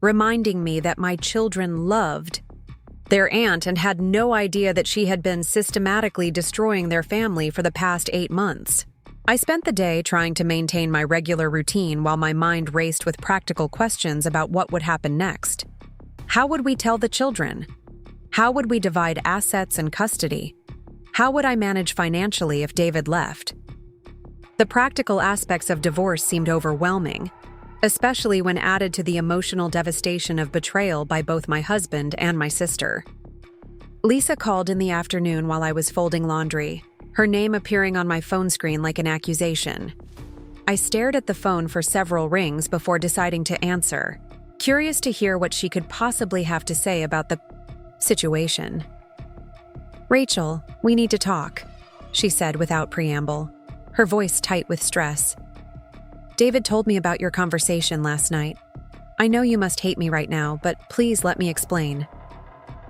reminding me that my children loved their aunt and had no idea that she had been systematically destroying their family for the past 8 months. I spent the day trying to maintain my regular routine while my mind raced with practical questions about what would happen next. How would we tell the children? How would we divide assets and custody? How would I manage financially if David left? The practical aspects of divorce seemed overwhelming, especially when added to the emotional devastation of betrayal by both my husband and my sister. Lisa called in the afternoon while I was folding laundry, her name appearing on my phone screen like an accusation. I stared at the phone for several rings before deciding to answer, curious to hear what she could possibly have to say about the situation. "Rachel, we need to talk," she said without preamble, her voice tight with stress. "David told me about your conversation last night. I know you must hate me right now, but please let me explain."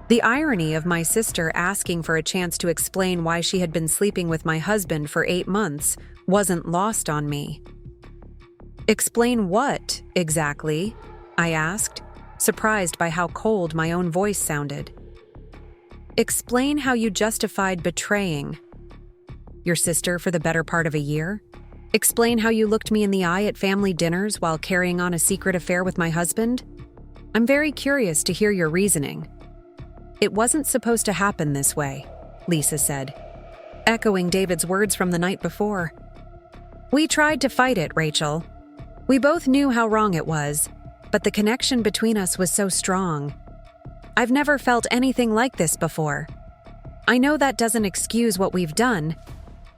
The irony of my sister asking for a chance to explain why she had been sleeping with my husband for 8 months wasn't lost on me. "Explain what, exactly?" I asked, surprised by how cold my own voice sounded. "Explain how you justified betraying your sister for the better part of a year? Explain how you looked me in the eye at family dinners while carrying on a secret affair with my husband? I'm very curious to hear your reasoning." "It wasn't supposed to happen this way," Lisa said, echoing David's words from the night before. "We tried to fight it, Rachel. We both knew how wrong it was, but the connection between us was so strong. I've never felt anything like this before. I know that doesn't excuse what we've done,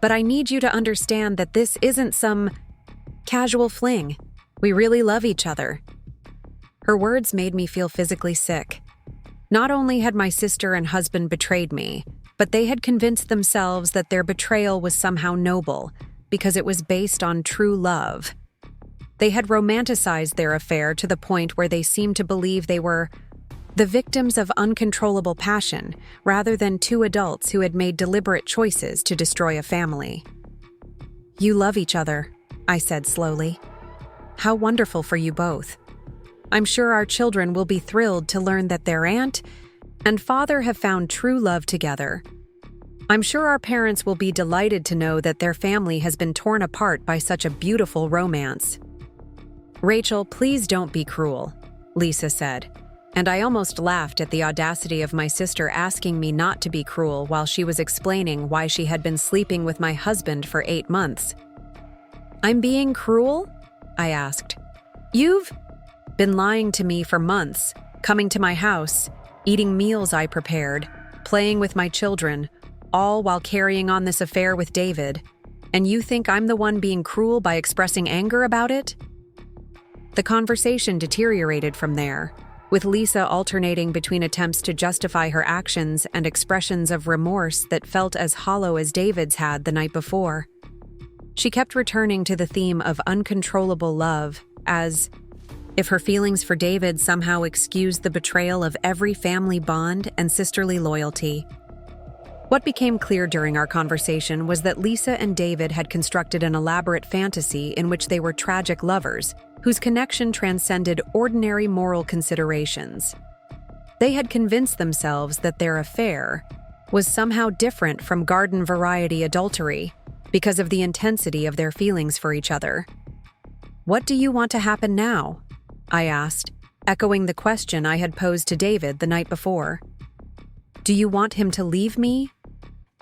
but I need you to understand that this isn't some casual fling. We really love each other." Her words made me feel physically sick. Not only had my sister and husband betrayed me, but they had convinced themselves that their betrayal was somehow noble because it was based on true love. They had romanticized their affair to the point where they seemed to believe they were the victims of uncontrollable passion rather than two adults who had made deliberate choices to destroy a family. "You love each other," I said slowly. "How wonderful for you both. I'm sure our children will be thrilled to learn that their aunt and father have found true love together. I'm sure our parents will be delighted to know that their family has been torn apart by such a beautiful romance." "Rachel, please don't be cruel," Lisa said, and I almost laughed at the audacity of my sister asking me not to be cruel while she was explaining why she had been sleeping with my husband for 8 months. "I'm being cruel?" I asked. "You've been lying to me for months, coming to my house, eating meals I prepared, playing with my children, all while carrying on this affair with David. And you think I'm the one being cruel by expressing anger about it? The conversation deteriorated from there, with Lisa alternating between attempts to justify her actions and expressions of remorse that felt as hollow as David's had the night before. She kept returning to the theme of uncontrollable love, as if her feelings for David somehow excused the betrayal of every family bond and sisterly loyalty. What became clear during our conversation was that Lisa and David had constructed an elaborate fantasy in which they were tragic lovers, whose connection transcended ordinary moral considerations. They had convinced themselves that their affair was somehow different from garden-variety adultery because of the intensity of their feelings for each other. "What do you want to happen now?" I asked, echoing the question I had posed to David the night before. "Do you want him to leave me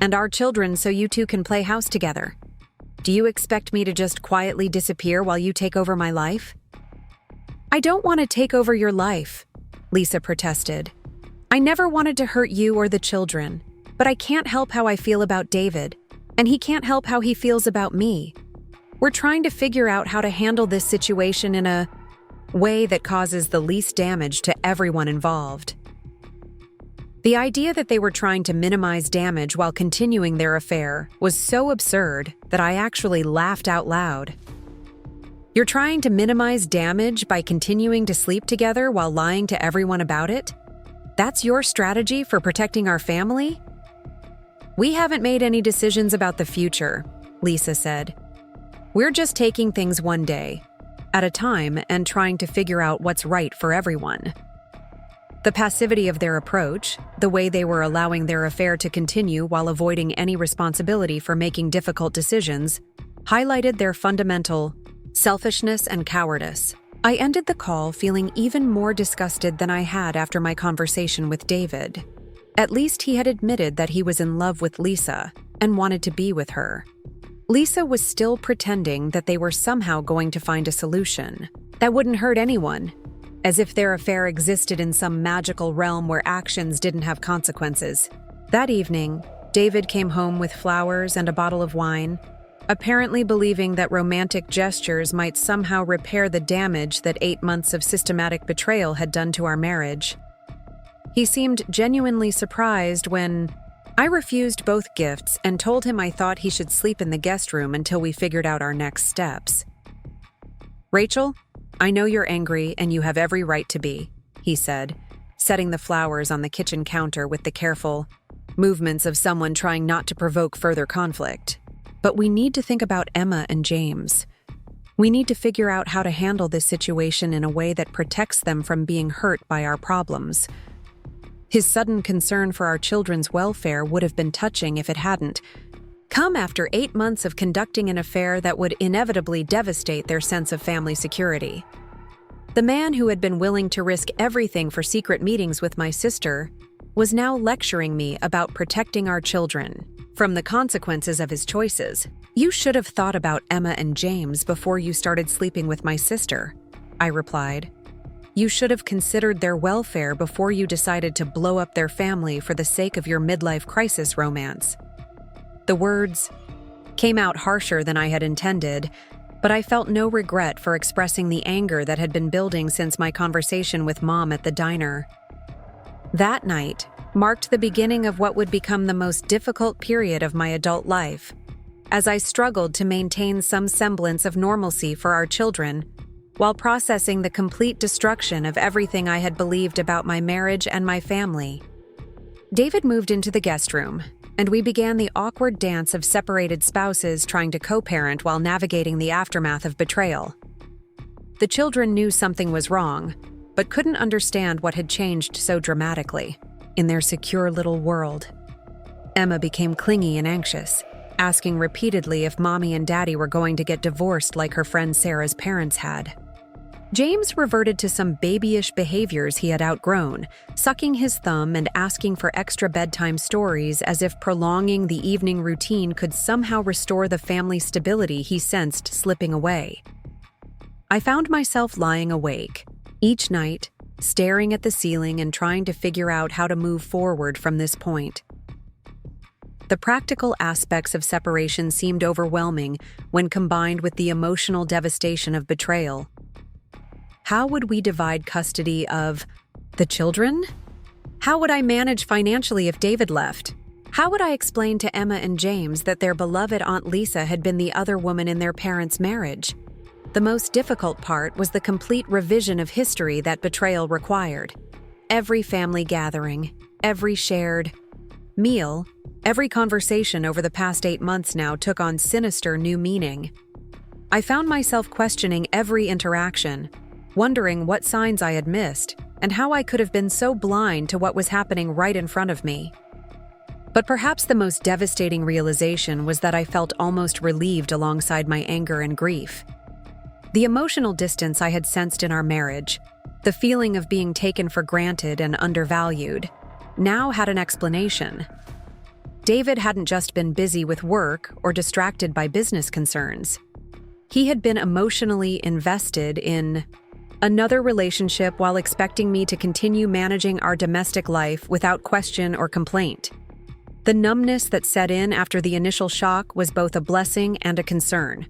and our children so you two can play house together? Do you expect me to just quietly disappear while you take over my life?" "I don't want to take over your life," Lisa protested. "I never wanted to hurt you or the children, but I can't help how I feel about David, and he can't help how he feels about me. We're trying to figure out how to handle this situation in a way that causes the least damage to everyone involved." The idea that they were trying to minimize damage while continuing their affair was so absurd that I actually laughed out loud. "You're trying to minimize damage by continuing to sleep together while lying to everyone about it? That's your strategy for protecting our family?" "We haven't made any decisions about the future," Lisa said. "We're just taking things one day at a time and trying to figure out what's right for everyone." The passivity of their approach, the way they were allowing their affair to continue while avoiding any responsibility for making difficult decisions, highlighted their fundamental selfishness and cowardice. I ended the call feeling even more disgusted than I had after my conversation with David. At least he had admitted that he was in love with Lisa and wanted to be with her. Lisa was still pretending that they were somehow going to find a solution that wouldn't hurt anyone, as if their affair existed in some magical realm where actions didn't have consequences. That evening, David came home with flowers and a bottle of wine, apparently believing that romantic gestures might somehow repair the damage that 8 months of systematic betrayal had done to our marriage. He seemed genuinely surprised when I refused both gifts and told him I thought he should sleep in the guest room until we figured out our next steps. "Rachel, I know you're angry and you have every right to be," he said, setting the flowers on the kitchen counter with the careful movements of someone trying not to provoke further conflict. "But we need to think about Emma and James. We need to figure out how to handle this situation in a way that protects them from being hurt by our problems." His sudden concern for our children's welfare would have been touching if it hadn't come after 8 months of conducting an affair that would inevitably devastate their sense of family security. The man who had been willing to risk everything for secret meetings with my sister was now lecturing me about protecting our children from the consequences of his choices. "You should have thought about Emma and James before you started sleeping with my sister," I replied. "You should have considered their welfare before you decided to blow up their family for the sake of your midlife crisis romance." The words came out harsher than I had intended, but I felt no regret for expressing the anger that had been building since my conversation with Mom at the diner. That night marked the beginning of what would become the most difficult period of my adult life, as I struggled to maintain some semblance of normalcy for our children while processing the complete destruction of everything I had believed about my marriage and my family. David moved into the guest room, and we began the awkward dance of separated spouses trying to co-parent while navigating the aftermath of betrayal. The children knew something was wrong, but couldn't understand what had changed so dramatically in their secure little world. Emma became clingy and anxious, asking repeatedly if Mommy and Daddy were going to get divorced like her friend Sarah's parents had. James reverted to some babyish behaviors he had outgrown, sucking his thumb and asking for extra bedtime stories as if prolonging the evening routine could somehow restore the family stability he sensed slipping away. I found myself lying awake each night, staring at the ceiling and trying to figure out how to move forward from this point. The practical aspects of separation seemed overwhelming when combined with the emotional devastation of betrayal. How would we divide custody of the children? How would I manage financially if David left? How would I explain to Emma and James that their beloved Aunt Lisa had been the other woman in their parents' marriage? The most difficult part was the complete revision of history that betrayal required. Every family gathering, every shared meal, every conversation over the past 8 months now took on sinister new meaning. I found myself questioning every interaction, wondering what signs I had missed and how I could have been so blind to what was happening right in front of me. But perhaps the most devastating realization was that I felt almost relieved alongside my anger and grief. The emotional distance I had sensed in our marriage, the feeling of being taken for granted and undervalued, now had an explanation. David hadn't just been busy with work or distracted by business concerns. He had been emotionally invested in another relationship while expecting me to continue managing our domestic life without question or complaint. The numbness that set in after the initial shock was both a blessing and a concern.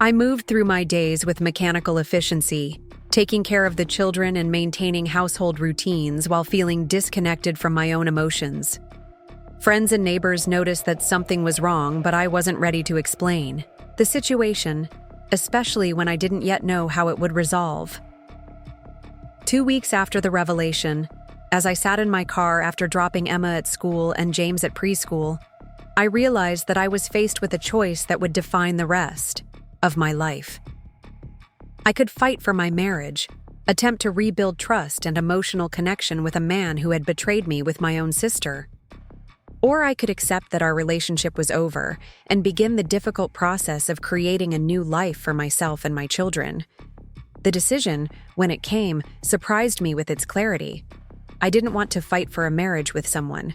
I moved through my days with mechanical efficiency, taking care of the children and maintaining household routines while feeling disconnected from my own emotions. Friends and neighbors noticed that something was wrong, but I wasn't ready to explain the situation, especially when I didn't yet know how it would resolve. 2 weeks after the revelation, as I sat in my car after dropping Emma at school and James at preschool, I realized that I was faced with a choice that would define the rest of my life. I could fight for my marriage, attempt to rebuild trust and emotional connection with a man who had betrayed me with my own sister. Or I could accept that our relationship was over and begin the difficult process of creating a new life for myself and my children. The decision, when it came, surprised me with its clarity. I didn't want to fight for a marriage with someone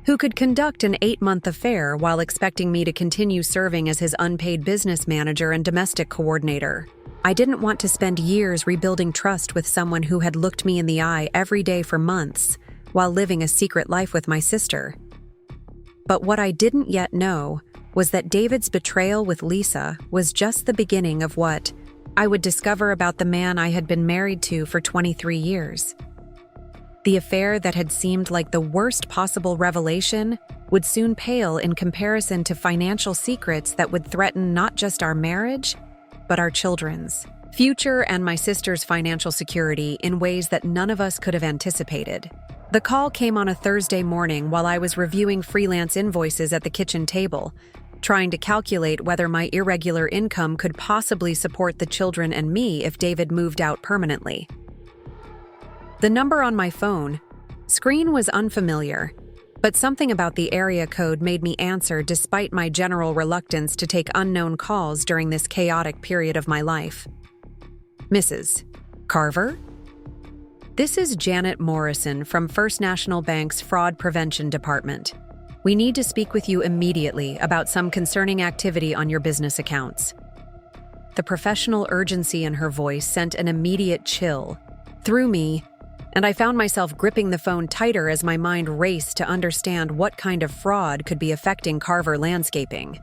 who could conduct an 8-month affair while expecting me to continue serving as his unpaid business manager and domestic coordinator. I didn't want to spend years rebuilding trust with someone who had looked me in the eye every day for months while living a secret life with my sister. But what I didn't yet know was that David's betrayal with Lisa was just the beginning of what I would discover about the man I had been married to for 23 years. The affair that had seemed like the worst possible revelation would soon pale in comparison to financial secrets that would threaten not just our marriage, but our children's future and my sister's financial security in ways that none of us could have anticipated. The call came on a Thursday morning while I was reviewing freelance invoices at the kitchen table, trying to calculate whether my irregular income could possibly support the children and me if David moved out permanently. The number on my phone screen was unfamiliar, but something about the area code made me answer despite my general reluctance to take unknown calls during this chaotic period of my life. Mrs. Carver? This is Janet Morrison from First National Bank's Fraud Prevention Department. We need to speak with you immediately about some concerning activity on your business accounts. The professional urgency in her voice sent an immediate chill through me, and I found myself gripping the phone tighter as my mind raced to understand what kind of fraud could be affecting Carver Landscaping.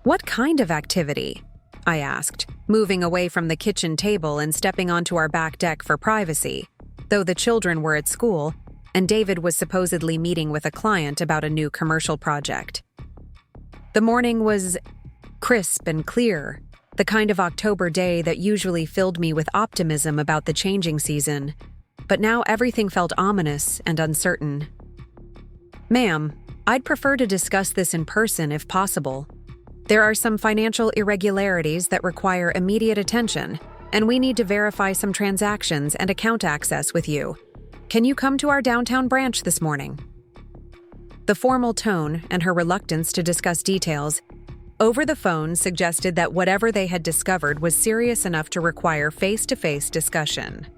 What kind of activity? I asked, moving away from the kitchen table and stepping onto our back deck for privacy, though the children were at school and David was supposedly meeting with a client about a new commercial project. The morning was crisp and clear, the kind of October day that usually filled me with optimism about the changing season, but now everything felt ominous and uncertain. Ma'am, I'd prefer to discuss this in person if possible. There are some financial irregularities that require immediate attention, and we need to verify some transactions and account access with you. Can you come to our downtown branch this morning? The formal tone and her reluctance to discuss details over the phone suggested that whatever they had discovered was serious enough to require face-to-face discussion.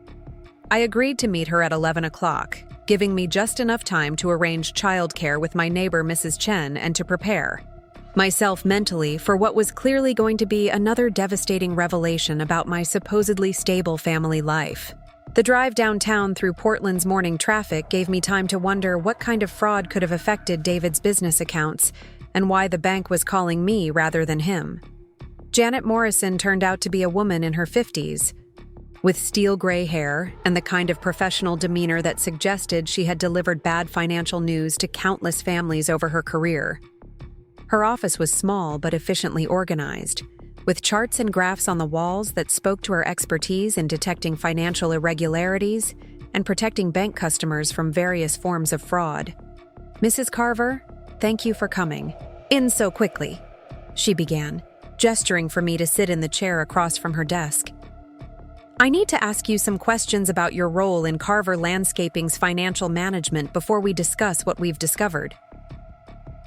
I agreed to meet her at 11 o'clock, giving me just enough time to arrange childcare with my neighbor Mrs. Chen and to prepare myself mentally for what was clearly going to be another devastating revelation about my supposedly stable family life. The drive downtown through Portland's morning traffic gave me time to wonder what kind of fraud could have affected David's business accounts and why the bank was calling me rather than him. Janet Morrison turned out to be a woman in her 50s, with steel gray hair and the kind of professional demeanor that suggested she had delivered bad financial news to countless families over her career. Her office was small but efficiently organized, with charts and graphs on the walls that spoke to her expertise in detecting financial irregularities and protecting bank customers from various forms of fraud. "Mrs. Carver, thank you for coming in so quickly," she began, gesturing for me to sit in the chair across from her desk. "I need to ask you some questions about your role in Carver Landscaping's financial management before we discuss what we've discovered."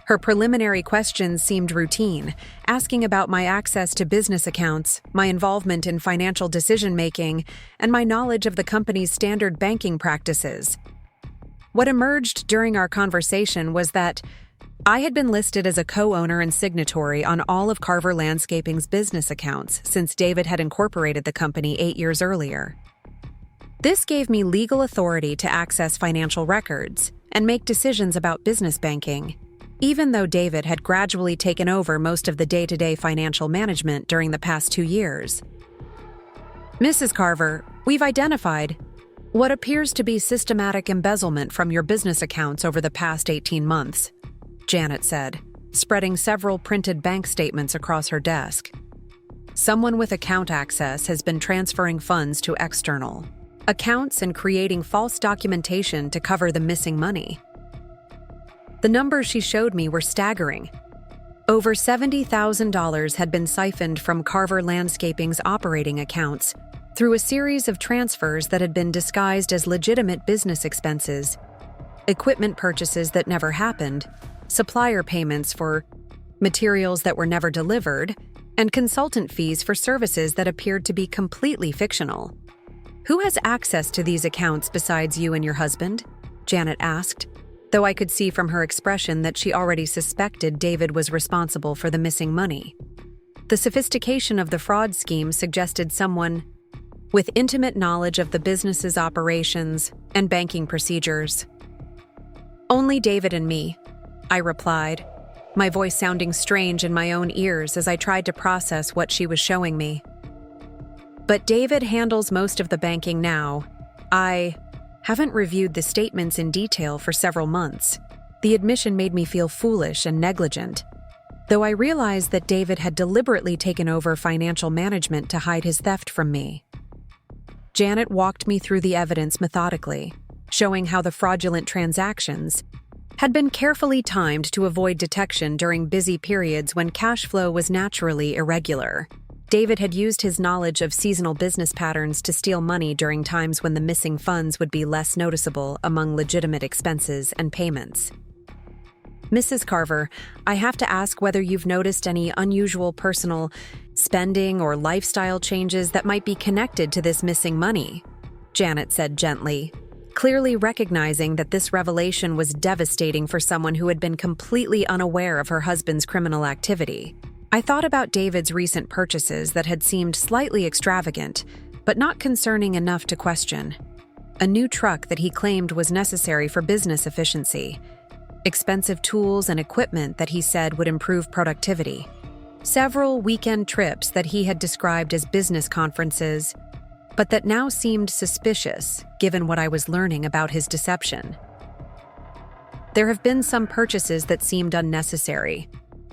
Her preliminary questions seemed routine, asking about my access to business accounts, my involvement in financial decision-making, and my knowledge of the company's standard banking practices. What emerged during our conversation was that I had been listed as a co-owner and signatory on all of Carver Landscaping's business accounts since David had incorporated the company 8 years earlier. This gave me legal authority to access financial records and make decisions about business banking, even though David had gradually taken over most of the day-to-day financial management during the past 2 years. "Mrs. Carver, we've identified what appears to be systematic embezzlement from your business accounts over the past 18 months, Janet said, spreading several printed bank statements across her desk. "Someone with account access has been transferring funds to external accounts and creating false documentation to cover the missing money." The numbers she showed me were staggering. Over $70,000 had been siphoned from Carver Landscaping's operating accounts through a series of transfers that had been disguised as legitimate business expenses, equipment purchases that never happened, supplier payments for materials that were never delivered, and consultant fees for services that appeared to be completely fictional. "Who has access to these accounts besides you and your husband?" Janet asked, though I could see from her expression that she already suspected David was responsible for the missing money. The sophistication of the fraud scheme suggested someone with intimate knowledge of the business's operations and banking procedures. "Only David and me," I replied, my voice sounding strange in my own ears as I tried to process what she was showing me. "But David handles most of the banking now. I haven't reviewed the statements in detail for several months." The admission made me feel foolish and negligent, though I realized that David had deliberately taken over financial management to hide his theft from me. Janet walked me through the evidence methodically, showing how the fraudulent transactions had been carefully timed to avoid detection during busy periods when cash flow was naturally irregular. David had used his knowledge of seasonal business patterns to steal money during times when the missing funds would be less noticeable among legitimate expenses and payments. "Mrs. Carver, I have to ask whether you've noticed any unusual personal spending or lifestyle changes that might be connected to this missing money," Janet said gently, clearly recognizing that this revelation was devastating for someone who had been completely unaware of her husband's criminal activity. I thought about David's recent purchases that had seemed slightly extravagant, but not concerning enough to question. A new truck that he claimed was necessary for business efficiency, expensive tools and equipment that he said would improve productivity, several weekend trips that he had described as business conferences, but that now seemed suspicious given what I was learning about his deception. There have been some purchases that seemed unnecessary,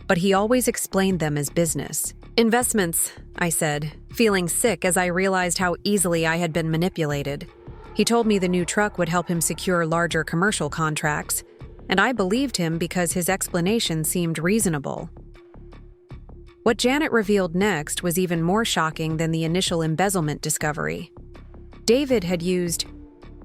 but he always explained them as business investments, I said, feeling sick as I realized how easily I had been manipulated. He told me the new truck would help him secure larger commercial contracts, and I believed him because his explanation seemed reasonable. What Janet revealed next was even more shocking than the initial embezzlement discovery. David had used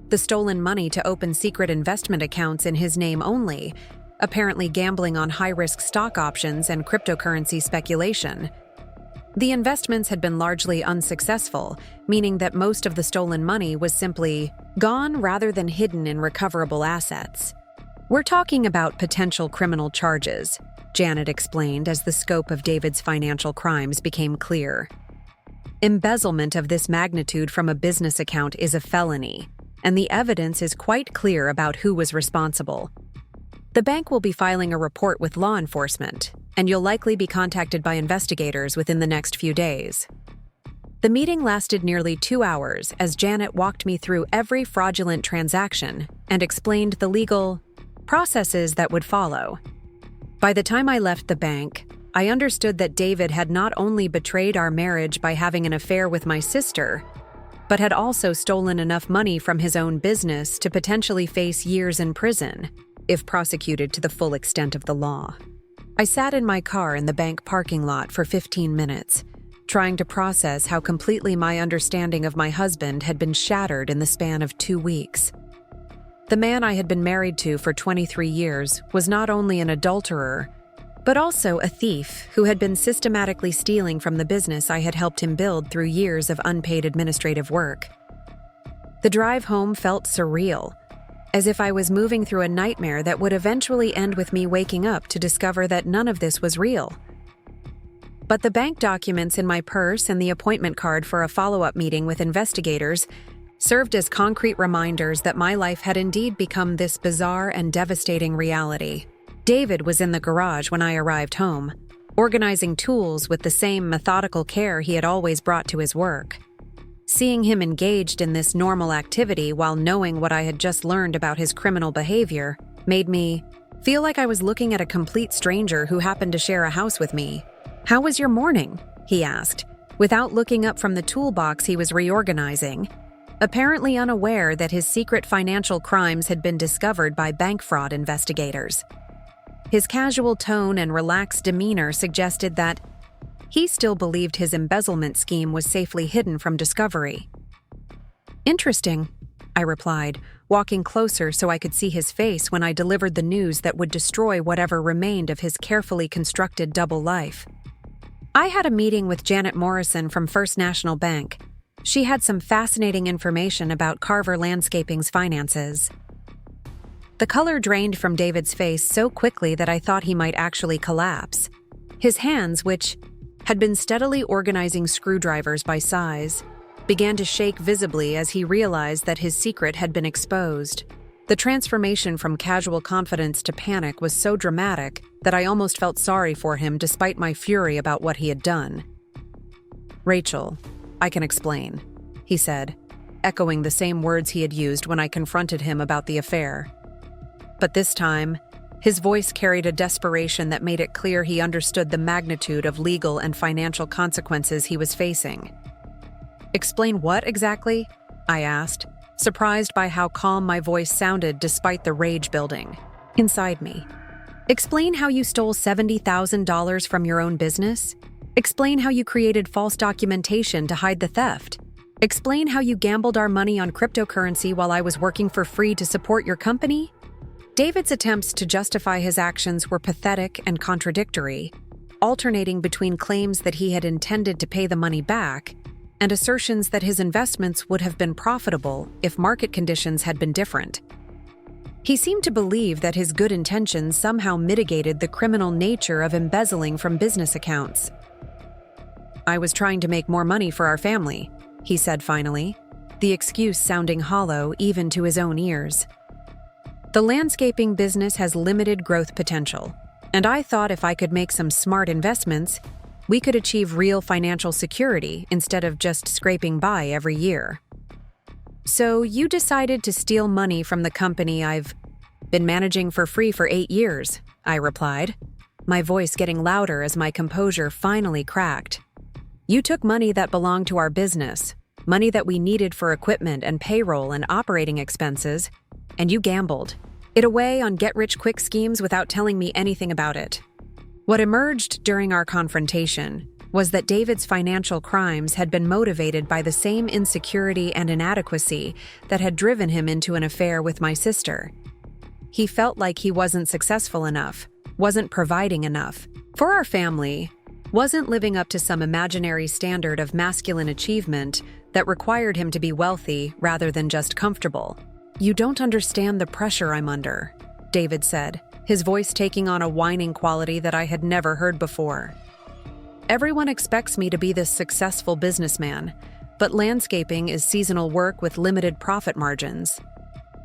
the stolen money to open secret investment accounts in his name only, apparently gambling on high-risk stock options and cryptocurrency speculation. The investments had been largely unsuccessful, meaning that most of the stolen money was simply gone rather than hidden in recoverable assets. "We're talking about potential criminal charges," Janet explained as the scope of David's financial crimes became clear. Embezzlement of this magnitude from a business account is a felony, and the evidence is quite clear about who was responsible. The bank will be filing a report with law enforcement, and you'll likely be contacted by investigators within the next few days. The meeting lasted nearly 2 hours as Janet walked me through every fraudulent transaction and explained the legal processes that would follow. By the time I left the bank, I understood that David had not only betrayed our marriage by having an affair with my sister, but had also stolen enough money from his own business to potentially face years in prison, if prosecuted to the full extent of the law. I sat in my car in the bank parking lot for 15 minutes, trying to process how completely my understanding of my husband had been shattered in the span of 2 weeks. The man I had been married to for 23 years was not only an adulterer, but also a thief who had been systematically stealing from the business I had helped him build through years of unpaid administrative work. The drive home felt surreal, as if I was moving through a nightmare that would eventually end with me waking up to discover that none of this was real. But the bank documents in my purse and the appointment card for a follow-up meeting with investigators served as concrete reminders that my life had indeed become this bizarre and devastating reality. David was in the garage when I arrived home, organizing tools with the same methodical care he had always brought to his work. Seeing him engaged in this normal activity while knowing what I had just learned about his criminal behavior made me feel like I was looking at a complete stranger who happened to share a house with me. "How was your morning?" he asked, without looking up from the toolbox he was reorganizing, apparently unaware that his secret financial crimes had been discovered by bank fraud investigators. His casual tone and relaxed demeanor suggested that he still believed his embezzlement scheme was safely hidden from discovery. "Interesting," I replied, walking closer so I could see his face when I delivered the news that would destroy whatever remained of his carefully constructed double life. "I had a meeting with Janet Morrison from First National Bank. She had some fascinating information about Carver Landscaping's finances." The color drained from David's face so quickly that I thought he might actually collapse. His hands, which had been steadily organizing screwdrivers by size, began to shake visibly as he realized that his secret had been exposed. The transformation from casual confidence to panic was so dramatic that I almost felt sorry for him despite my fury about what he had done. "Rachel, I can explain," he said, echoing the same words he had used when I confronted him about the affair. But this time, his voice carried a desperation that made it clear he understood the magnitude of legal and financial consequences he was facing. "Explain what exactly?" I asked, surprised by how calm my voice sounded despite the rage building inside me. "Explain how you stole $70,000 from your own business? Explain how you created false documentation to hide the theft? Explain how you gambled our money on cryptocurrency while I was working for free to support your company?" David's attempts to justify his actions were pathetic and contradictory, alternating between claims that he had intended to pay the money back and assertions that his investments would have been profitable if market conditions had been different. He seemed to believe that his good intentions somehow mitigated the criminal nature of embezzling from business accounts. "I was trying to make more money for our family," he said finally, the excuse sounding hollow even to his own ears. "The landscaping business has limited growth potential, and I thought if I could make some smart investments, we could achieve real financial security instead of just scraping by every year." "So you decided to steal money from the company I've been managing for free for 8 years, I replied, my voice getting louder as my composure finally cracked. "You took money that belonged to our business, money that we needed for equipment and payroll and operating expenses, and you gambled it away on get-rich-quick schemes without telling me anything about it." What emerged during our confrontation was that David's financial crimes had been motivated by the same insecurity and inadequacy that had driven him into an affair with my sister. He felt like he wasn't successful enough, wasn't providing enough for our family, wasn't living up to some imaginary standard of masculine achievement that required him to be wealthy rather than just comfortable. "You don't understand the pressure I'm under," David said, his voice taking on a whining quality that I had never heard before. Everyone expects me to be this successful businessman, but landscaping is seasonal work with limited profit margins.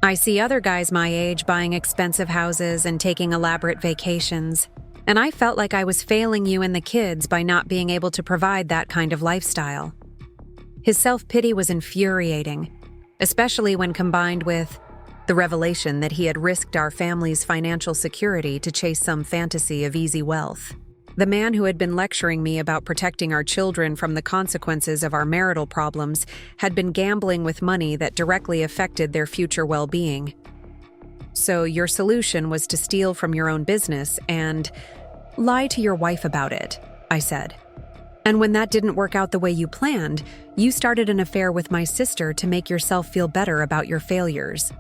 I see other guys my age buying expensive houses and taking elaborate vacations, and I felt like I was failing you and the kids by not being able to provide that kind of lifestyle. His self-pity was infuriating, especially when combined with the revelation that he had risked our family's financial security to chase some fantasy of easy wealth. The man who had been lecturing me about protecting our children from the consequences of our marital problems had been gambling with money that directly affected their future well-being. So your solution was to steal from your own business and lie to your wife about it, I said. And when that didn't work out the way you planned, you started an affair with my sister to make yourself feel better about your failures.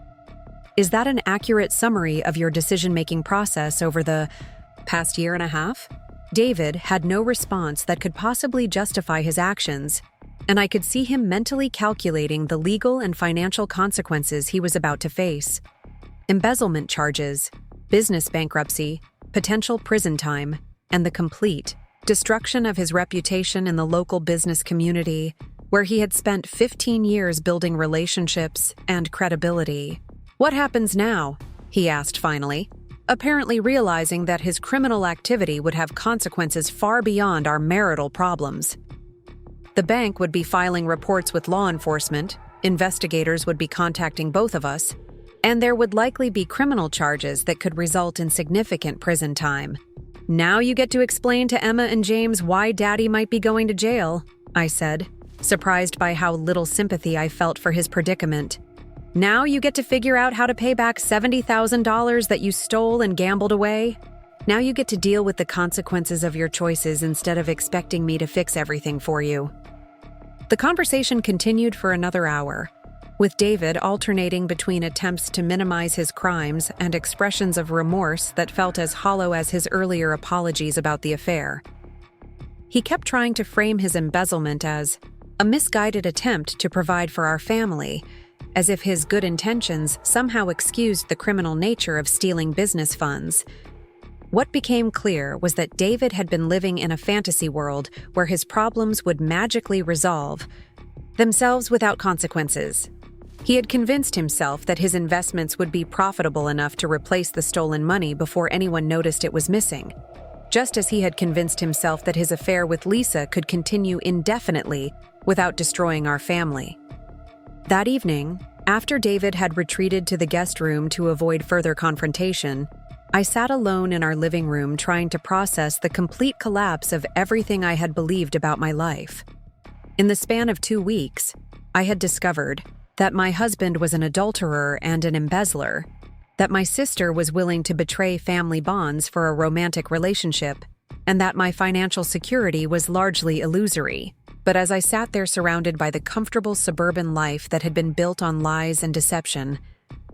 Is that an accurate summary of your decision-making process over the past year and a half? David had no response that could possibly justify his actions, and I could see him mentally calculating the legal and financial consequences he was about to face. Embezzlement charges, business bankruptcy, potential prison time, and the complete destruction of his reputation in the local business community, where he had spent 15 years building relationships and credibility. "What happens now?" he asked finally, apparently realizing that his criminal activity would have consequences far beyond our marital problems. The bank would be filing reports with law enforcement, investigators would be contacting both of us, and there would likely be criminal charges that could result in significant prison time. "Now you get to explain to Emma and James why Daddy might be going to jail," I said, surprised by how little sympathy I felt for his predicament. "Now you get to figure out how to pay back $70,000 that you stole and gambled away. Now you get to deal with the consequences of your choices instead of expecting me to fix everything for you." The conversation continued for another hour, with David alternating between attempts to minimize his crimes and expressions of remorse that felt as hollow as his earlier apologies about the affair. He kept trying to frame his embezzlement as a misguided attempt to provide for our family, as if his good intentions somehow excused the criminal nature of stealing business funds. What became clear was that David had been living in a fantasy world where his problems would magically resolve themselves without consequences. He had convinced himself that his investments would be profitable enough to replace the stolen money before anyone noticed it was missing, just as he had convinced himself that his affair with Lisa could continue indefinitely without destroying our family. That evening, after David had retreated to the guest room to avoid further confrontation, I sat alone in our living room trying to process the complete collapse of everything I had believed about my life. In the span of 2 weeks, I had discovered that my husband was an adulterer and an embezzler, that my sister was willing to betray family bonds for a romantic relationship, and that my financial security was largely illusory. But as I sat there surrounded by the comfortable suburban life that had been built on lies and deception,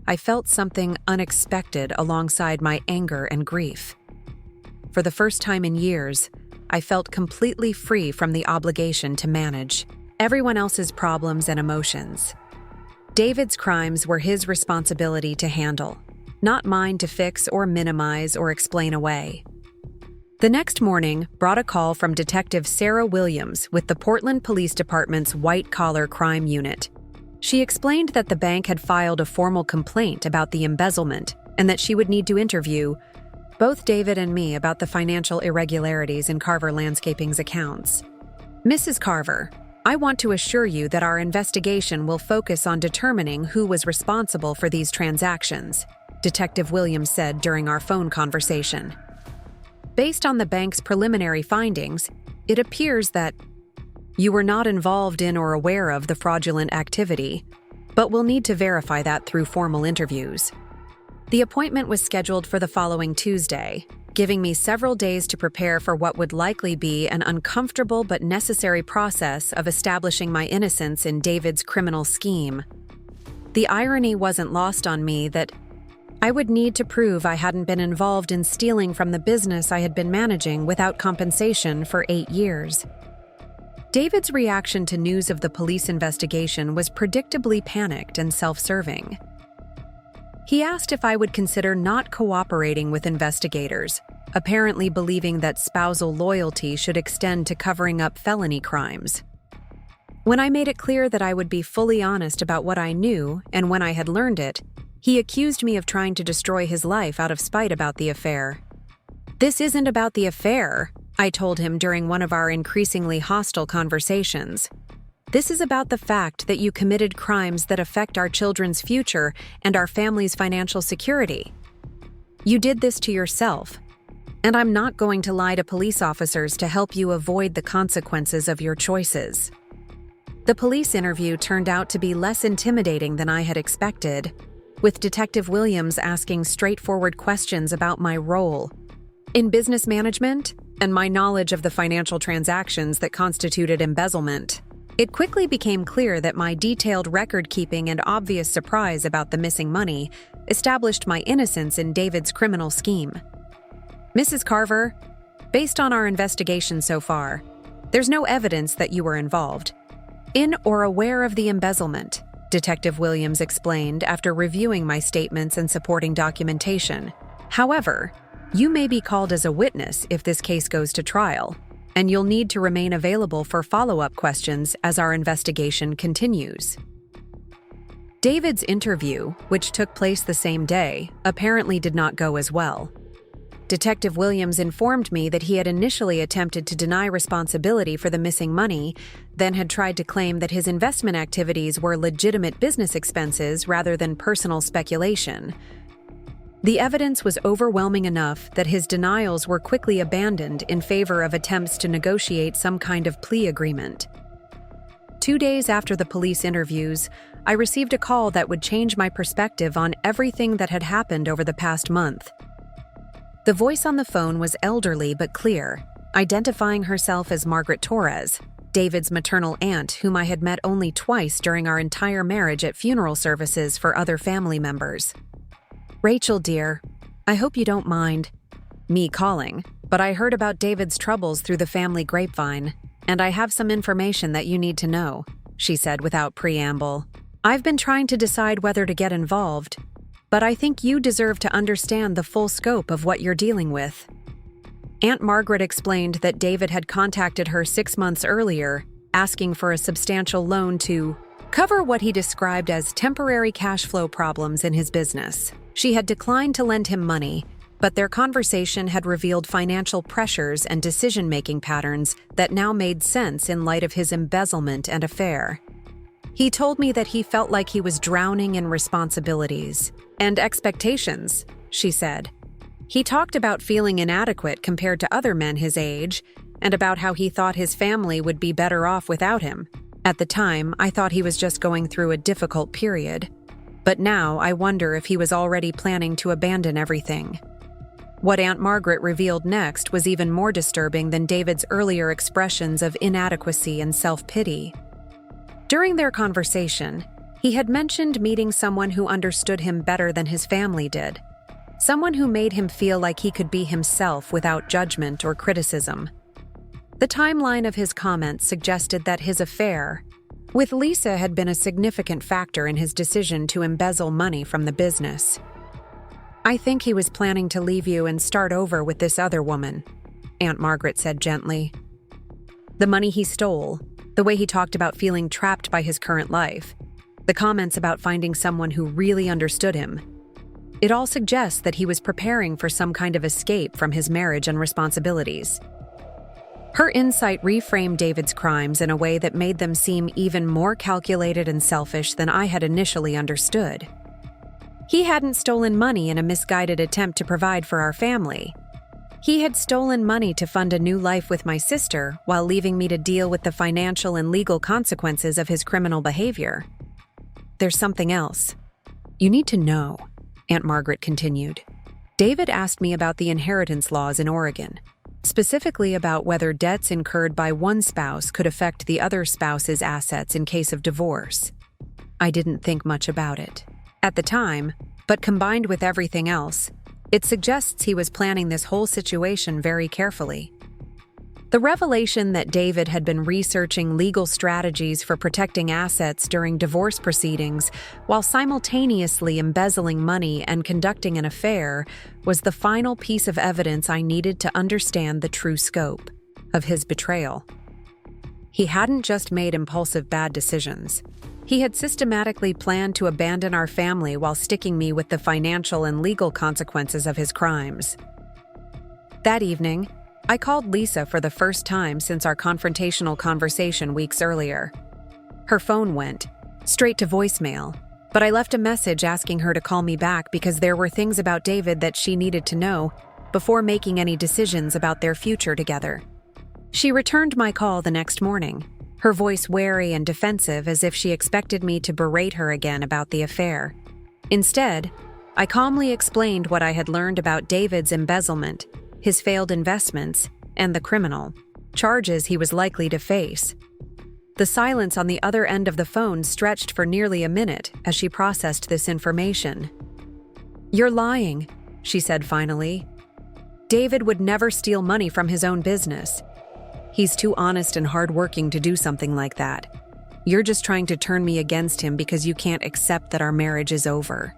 I felt something unexpected alongside my anger and grief. For the first time in years, I felt completely free from the obligation to manage everyone else's problems and emotions. David's crimes were his responsibility to handle, not mine to fix or minimize or explain away. The next morning brought a call from Detective Sarah Williams with the Portland Police Department's white-collar crime unit. She explained that the bank had filed a formal complaint about the embezzlement and that she would need to interview both David and me about the financial irregularities in Carver Landscaping's accounts. "Mrs. Carver, I want to assure you that our investigation will focus on determining who was responsible for these transactions," Detective Williams said during our phone conversation. "Based on the bank's preliminary findings, it appears that you were not involved in or aware of the fraudulent activity, but we'll need to verify that through formal interviews." The appointment was scheduled for the following Tuesday, giving me several days to prepare for what would likely be an uncomfortable but necessary process of establishing my innocence in David's criminal scheme. The irony wasn't lost on me that I would need to prove I hadn't been involved in stealing from the business I had been managing without compensation for 8 years. David's reaction to news of the police investigation was predictably panicked and self-serving. He asked if I would consider not cooperating with investigators, apparently believing that spousal loyalty should extend to covering up felony crimes. When I made it clear that I would be fully honest about what I knew and when I had learned it, he accused me of trying to destroy his life out of spite about the affair. "This isn't about the affair," I told him during one of our increasingly hostile conversations. "This is about the fact that you committed crimes that affect our children's future and our family's financial security. You did this to yourself, and I'm not going to lie to police officers to help you avoid the consequences of your choices." The police interview turned out to be less intimidating than I had expected, with Detective Williams asking straightforward questions about my role in business management and my knowledge of the financial transactions that constituted embezzlement. It quickly became clear that my detailed record-keeping and obvious surprise about the missing money established my innocence in David's criminal scheme. "Mrs. Carver, based on our investigation so far, there's no evidence that you were involved in or aware of the embezzlement," Detective Williams explained after reviewing my statements and supporting documentation. "However, you may be called as a witness if this case goes to trial, and you'll need to remain available for follow-up questions as our investigation continues." David's interview, which took place the same day, apparently did not go as well. Detective Williams informed me that he had initially attempted to deny responsibility for the missing money, then had tried to claim that his investment activities were legitimate business expenses rather than personal speculation. The evidence was overwhelming enough that his denials were quickly abandoned in favor of attempts to negotiate some kind of plea agreement. 2 days after the police interviews, I received a call that would change my perspective on everything that had happened over the past month. The voice on the phone was elderly but clear, identifying herself as Margaret Torres, David's maternal aunt whom I had met only twice during our entire marriage at funeral services for other family members. "Rachel, dear, I hope you don't mind me calling, but I heard about David's troubles through the family grapevine, and I have some information that you need to know," she said without preamble. "I've been trying to decide whether to get involved, but I think you deserve to understand the full scope of what you're dealing with." Aunt Margaret explained that David had contacted her 6 months earlier, asking for a substantial loan to cover what he described as temporary cash flow problems in his business. She had declined to lend him money, but their conversation had revealed financial pressures and decision-making patterns that now made sense in light of his embezzlement and affair. He told me that he felt like he was drowning in responsibilities and expectations, she said. He talked about feeling inadequate compared to other men his age, and about how he thought his family would be better off without him. At the time, I thought he was just going through a difficult period. But now I wonder if he was already planning to abandon everything. What Aunt Margaret revealed next was even more disturbing than David's earlier expressions of inadequacy and self-pity. During their conversation, he had mentioned meeting someone who understood him better than his family did. Someone who made him feel like he could be himself without judgment or criticism. The timeline of his comments suggested that his affair with Lisa had been a significant factor in his decision to embezzle money from the business. "I think he was planning to leave you and start over with this other woman," Aunt Margaret said gently. The money he stole, the way he talked about feeling trapped by his current life, the comments about finding someone who really understood him, it all suggests that he was preparing for some kind of escape from his marriage and responsibilities. Her insight reframed David's crimes in a way that made them seem even more calculated and selfish than I had initially understood. He hadn't stolen money in a misguided attempt to provide for our family. He had stolen money to fund a new life with my sister while leaving me to deal with the financial and legal consequences of his criminal behavior. "There's something else you need to know," Aunt Margaret continued. "David asked me about the inheritance laws in Oregon, specifically about whether debts incurred by one spouse could affect the other spouse's assets in case of divorce. I didn't think much about it at the time, but combined with everything else, it suggests he was planning this whole situation very carefully. The revelation that David had been researching legal strategies for protecting assets during divorce proceedings while simultaneously embezzling money and conducting an affair was the final piece of evidence I needed to understand the true scope of his betrayal. He hadn't just made impulsive bad decisions. He had systematically planned to abandon our family while sticking me with the financial and legal consequences of his crimes. That evening, I called Lisa for the first time since our confrontational conversation weeks earlier. Her phone went straight to voicemail, but I left a message asking her to call me back because there were things about David that she needed to know before making any decisions about their future together. She returned my call the next morning, her voice wary and defensive as if she expected me to berate her again about the affair. Instead, I calmly explained what I had learned about David's embezzlement, his failed investments, and the criminal charges he was likely to face. The silence on the other end of the phone stretched for nearly a minute as she processed this information. "You're lying," she said finally. "David would never steal money from his own business. He's too honest and hardworking to do something like that. You're just trying to turn me against him because you can't accept that our marriage is over."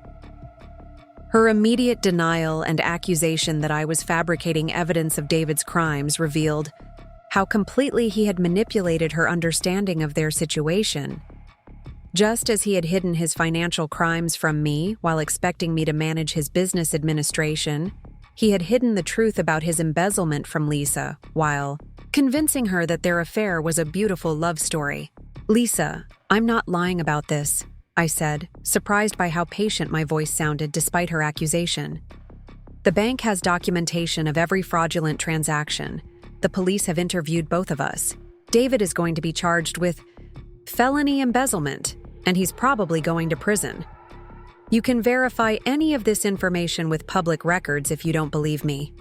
Her immediate denial and accusation that I was fabricating evidence of David's crimes revealed how completely he had manipulated her understanding of their situation. Just as he had hidden his financial crimes from me while expecting me to manage his business administration, he had hidden the truth about his embezzlement from Lisa while convincing her that their affair was a beautiful love story. "Lisa, I'm not lying about this," I said, surprised by how patient my voice sounded despite her accusation. "The bank has documentation of every fraudulent transaction. The police have interviewed both of us. David is going to be charged with felony embezzlement, and he's probably going to prison. You can verify any of this information with public records if you don't believe me."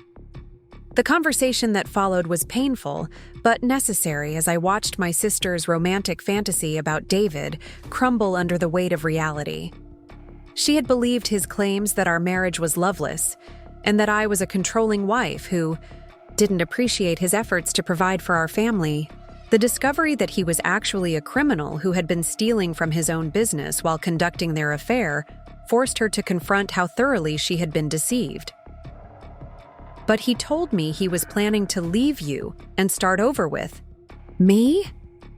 The conversation that followed was painful, but necessary as I watched my sister's romantic fantasy about David crumble under the weight of reality. She had believed his claims that our marriage was loveless, and that I was a controlling wife who didn't appreciate his efforts to provide for our family. The discovery that he was actually a criminal who had been stealing from his own business while conducting their affair forced her to confront how thoroughly she had been deceived. "But he told me he was planning to leave you and start over with." "Me?"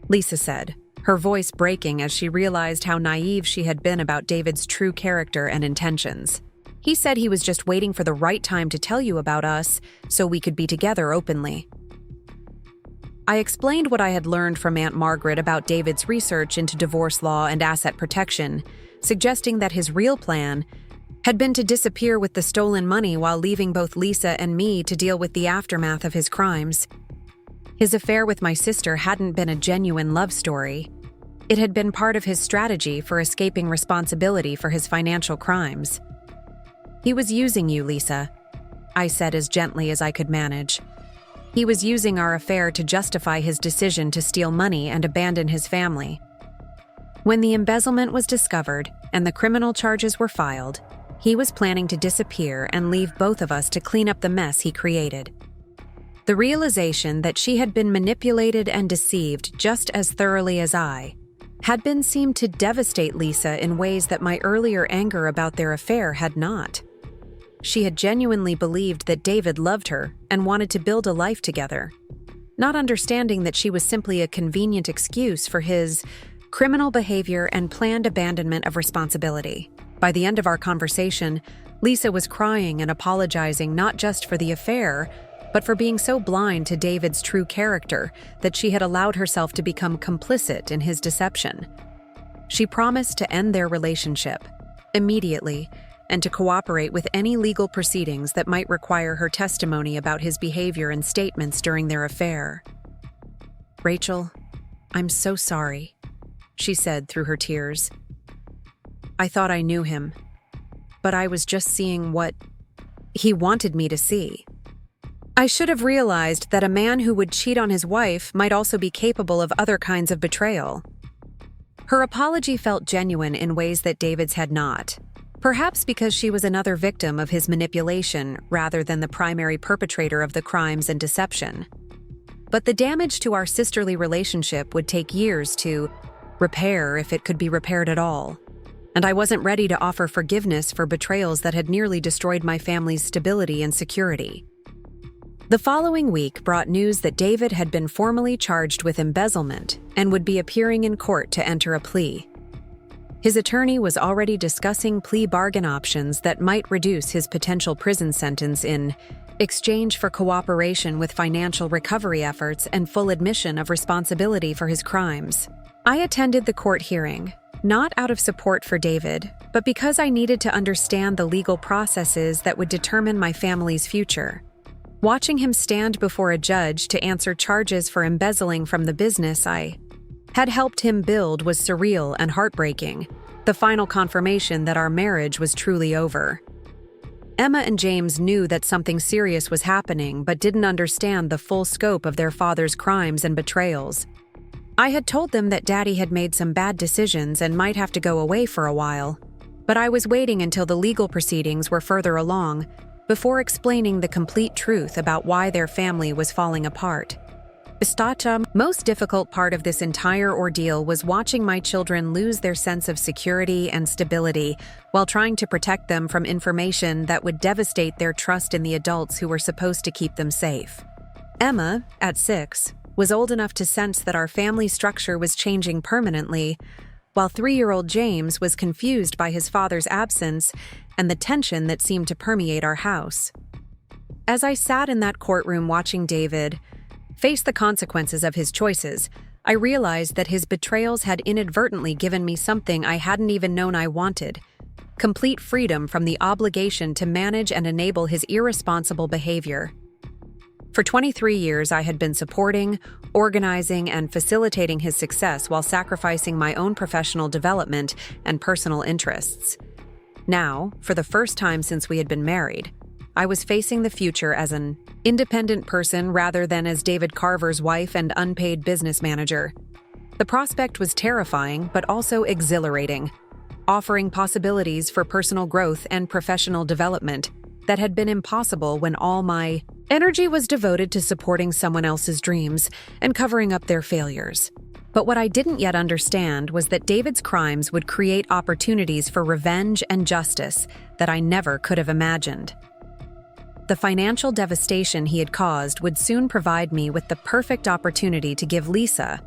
Lisa said, her voice breaking as she realized how naive she had been about David's true character and intentions. "He said he was just waiting for the right time to tell you about us so we could be together openly." I explained what I had learned from Aunt Margaret about David's research into divorce law and asset protection, suggesting that his real plan had been to disappear with the stolen money while leaving both Lisa and me to deal with the aftermath of his crimes. His affair with my sister hadn't been a genuine love story. It had been part of his strategy for escaping responsibility for his financial crimes. "He was using you, Lisa," I said as gently as I could manage. "He was using our affair to justify his decision to steal money and abandon his family. When the embezzlement was discovered and the criminal charges were filed, he was planning to disappear and leave both of us to clean up the mess he created." The realization that she had been manipulated and deceived just as thoroughly as I had been seemed to devastate Lisa in ways that my earlier anger about their affair had not. She had genuinely believed that David loved her and wanted to build a life together, not understanding that she was simply a convenient excuse for his criminal behavior and planned abandonment of responsibility. By the end of our conversation, Lisa was crying and apologizing not just for the affair, but for being so blind to David's true character that she had allowed herself to become complicit in his deception. She promised to end their relationship immediately and to cooperate with any legal proceedings that might require her testimony about his behavior and statements during their affair. "Rachel, I'm so sorry," she said through her tears. "I thought I knew him, but I was just seeing what he wanted me to see. I should have realized that a man who would cheat on his wife might also be capable of other kinds of betrayal." Her apology felt genuine in ways that David's had not, perhaps because she was another victim of his manipulation rather than the primary perpetrator of the crimes and deception. But the damage to our sisterly relationship would take years to repair, if it could be repaired at all. And I wasn't ready to offer forgiveness for betrayals that had nearly destroyed my family's stability and security. The following week brought news that David had been formally charged with embezzlement and would be appearing in court to enter a plea. His attorney was already discussing plea bargain options that might reduce his potential prison sentence in exchange for cooperation with financial recovery efforts and full admission of responsibility for his crimes. I attended the court hearing, not out of support for David, but because I needed to understand the legal processes that would determine my family's future. Watching him stand before a judge to answer charges for embezzling from the business I had helped him build was surreal and heartbreaking, the final confirmation that our marriage was truly over. Emma and James knew that something serious was happening but didn't understand the full scope of their father's crimes and betrayals. I had told them that Daddy had made some bad decisions and might have to go away for a while, but I was waiting until the legal proceedings were further along before explaining the complete truth about why their family was falling apart. The most difficult part of this entire ordeal was watching my children lose their sense of security and stability while trying to protect them from information that would devastate their trust in the adults who were supposed to keep them safe. Emma, at 6, was old enough to sense that our family structure was changing permanently, while 3-year-old James was confused by his father's absence and the tension that seemed to permeate our house. As I sat in that courtroom watching David face the consequences of his choices, I realized that his betrayals had inadvertently given me something I hadn't even known I wanted: complete freedom from the obligation to manage and enable his irresponsible behavior. For 23 years, I had been supporting, organizing, and facilitating his success while sacrificing my own professional development and personal interests. Now, for the first time since we had been married, I was facing the future as an independent person rather than as David Carver's wife and unpaid business manager. The prospect was terrifying but also exhilarating, offering possibilities for personal growth and professional development that had been impossible when all my energy was devoted to supporting someone else's dreams and covering up their failures. But what I didn't yet understand was that David's crimes would create opportunities for revenge and justice that I never could have imagined. The financial devastation he had caused would soon provide me with the perfect opportunity to give Lisa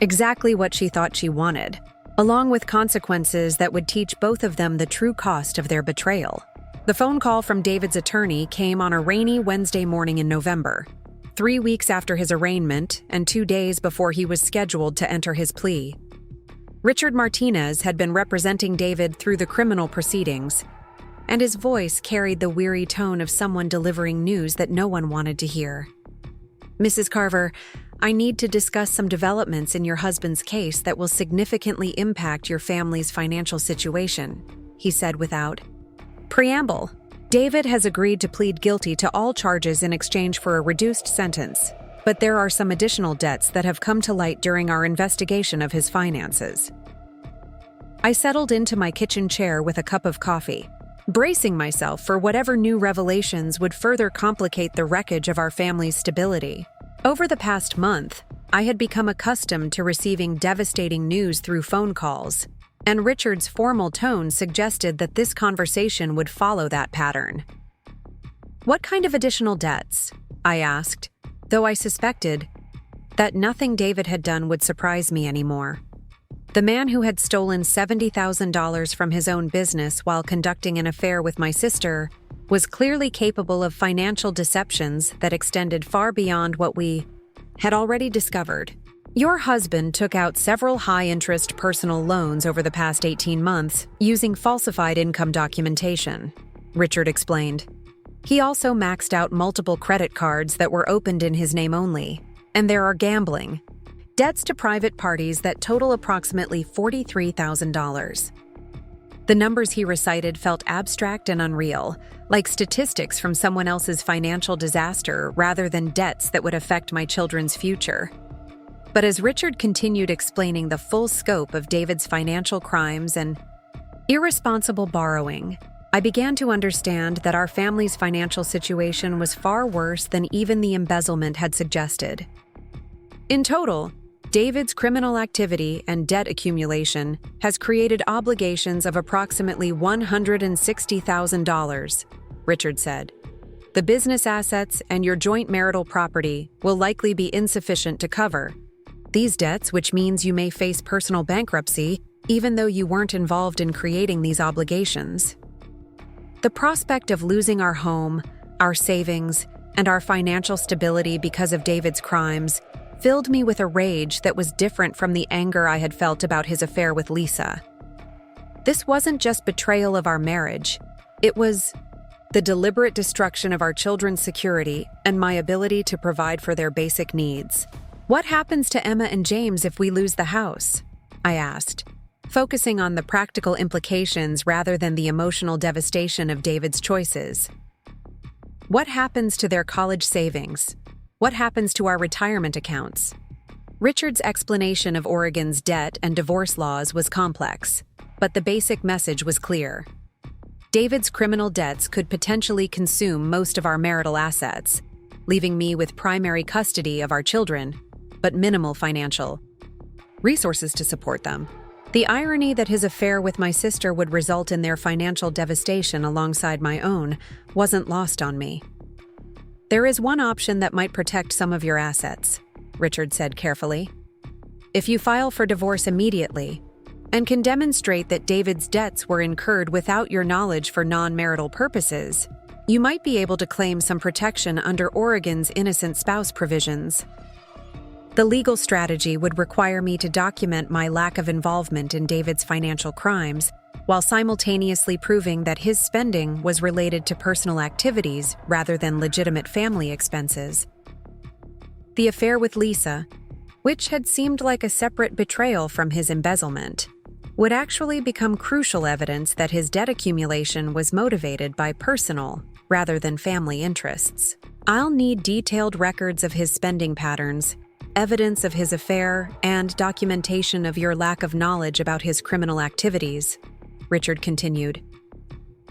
exactly what she thought she wanted, along with consequences that would teach both of them the true cost of their betrayal. The phone call from David's attorney came on a rainy Wednesday morning in November, 3 weeks after his arraignment and 2 days before he was scheduled to enter his plea. Rachel Martinez had been representing David through the criminal proceedings, and his voice carried the weary tone of someone delivering news that no one wanted to hear. "Mrs. Carver, I need to discuss some developments in your husband's case that will significantly impact your family's financial situation," he said without preamble. "David has agreed to plead guilty to all charges in exchange for a reduced sentence, but there are some additional debts that have come to light during our investigation of his finances." I settled into my kitchen chair with a cup of coffee, bracing myself for whatever new revelations would further complicate the wreckage of our family's stability. Over the past month, I had become accustomed to receiving devastating news through phone calls, and Richard's formal tone suggested that this conversation would follow that pattern. "What kind of additional debts?" I asked, though I suspected that nothing David had done would surprise me anymore. The man who had stolen $70,000 from his own business while conducting an affair with my sister was clearly capable of financial deceptions that extended far beyond what we had already discovered. "Your husband took out several high-interest personal loans over the past 18 months using falsified income documentation," Richard explained. "He also maxed out multiple credit cards that were opened in his name only, and there are gambling debts to private parties that total approximately $43,000. The numbers he recited felt abstract and unreal, like statistics from someone else's financial disaster rather than debts that would affect my children's future. But as Richard continued explaining the full scope of David's financial crimes and irresponsible borrowing, I began to understand that our family's financial situation was far worse than even the embezzlement had suggested. In total, David's criminal activity and debt accumulation has created obligations of approximately $160,000, Richard said. The business assets and your joint marital property will likely be insufficient to cover these debts, which means you may face personal bankruptcy even though you weren't involved in creating these obligations. The prospect of losing our home, our savings, and our financial stability because of David's crimes filled me with a rage that was different from the anger I had felt about his affair with Lisa. This wasn't just betrayal of our marriage. It was the deliberate destruction of our children's security and my ability to provide for their basic needs. What happens to Emma and James if we lose the house? I asked, focusing on the practical implications rather than the emotional devastation of David's choices. What happens to their college savings? What happens to our retirement accounts? Richard's explanation of Oregon's debt and divorce laws was complex, but the basic message was clear. David's criminal debts could potentially consume most of our marital assets, leaving me with primary custody of our children, but minimal financial resources to support them. The irony that his affair with my sister would result in their financial devastation alongside my own wasn't lost on me. There is one option that might protect some of your assets, Richard said carefully. If you file for divorce immediately and can demonstrate that David's debts were incurred without your knowledge for non-marital purposes, you might be able to claim some protection under Oregon's innocent spouse provisions. The legal strategy would require me to document my lack of involvement in David's financial crimes while simultaneously proving that his spending was related to personal activities rather than legitimate family expenses. The affair with Lisa, which had seemed like a separate betrayal from his embezzlement, would actually become crucial evidence that his debt accumulation was motivated by personal rather than family interests. I'll need detailed records of his spending patterns, evidence of his affair, and documentation of your lack of knowledge about his criminal activities, Richard continued.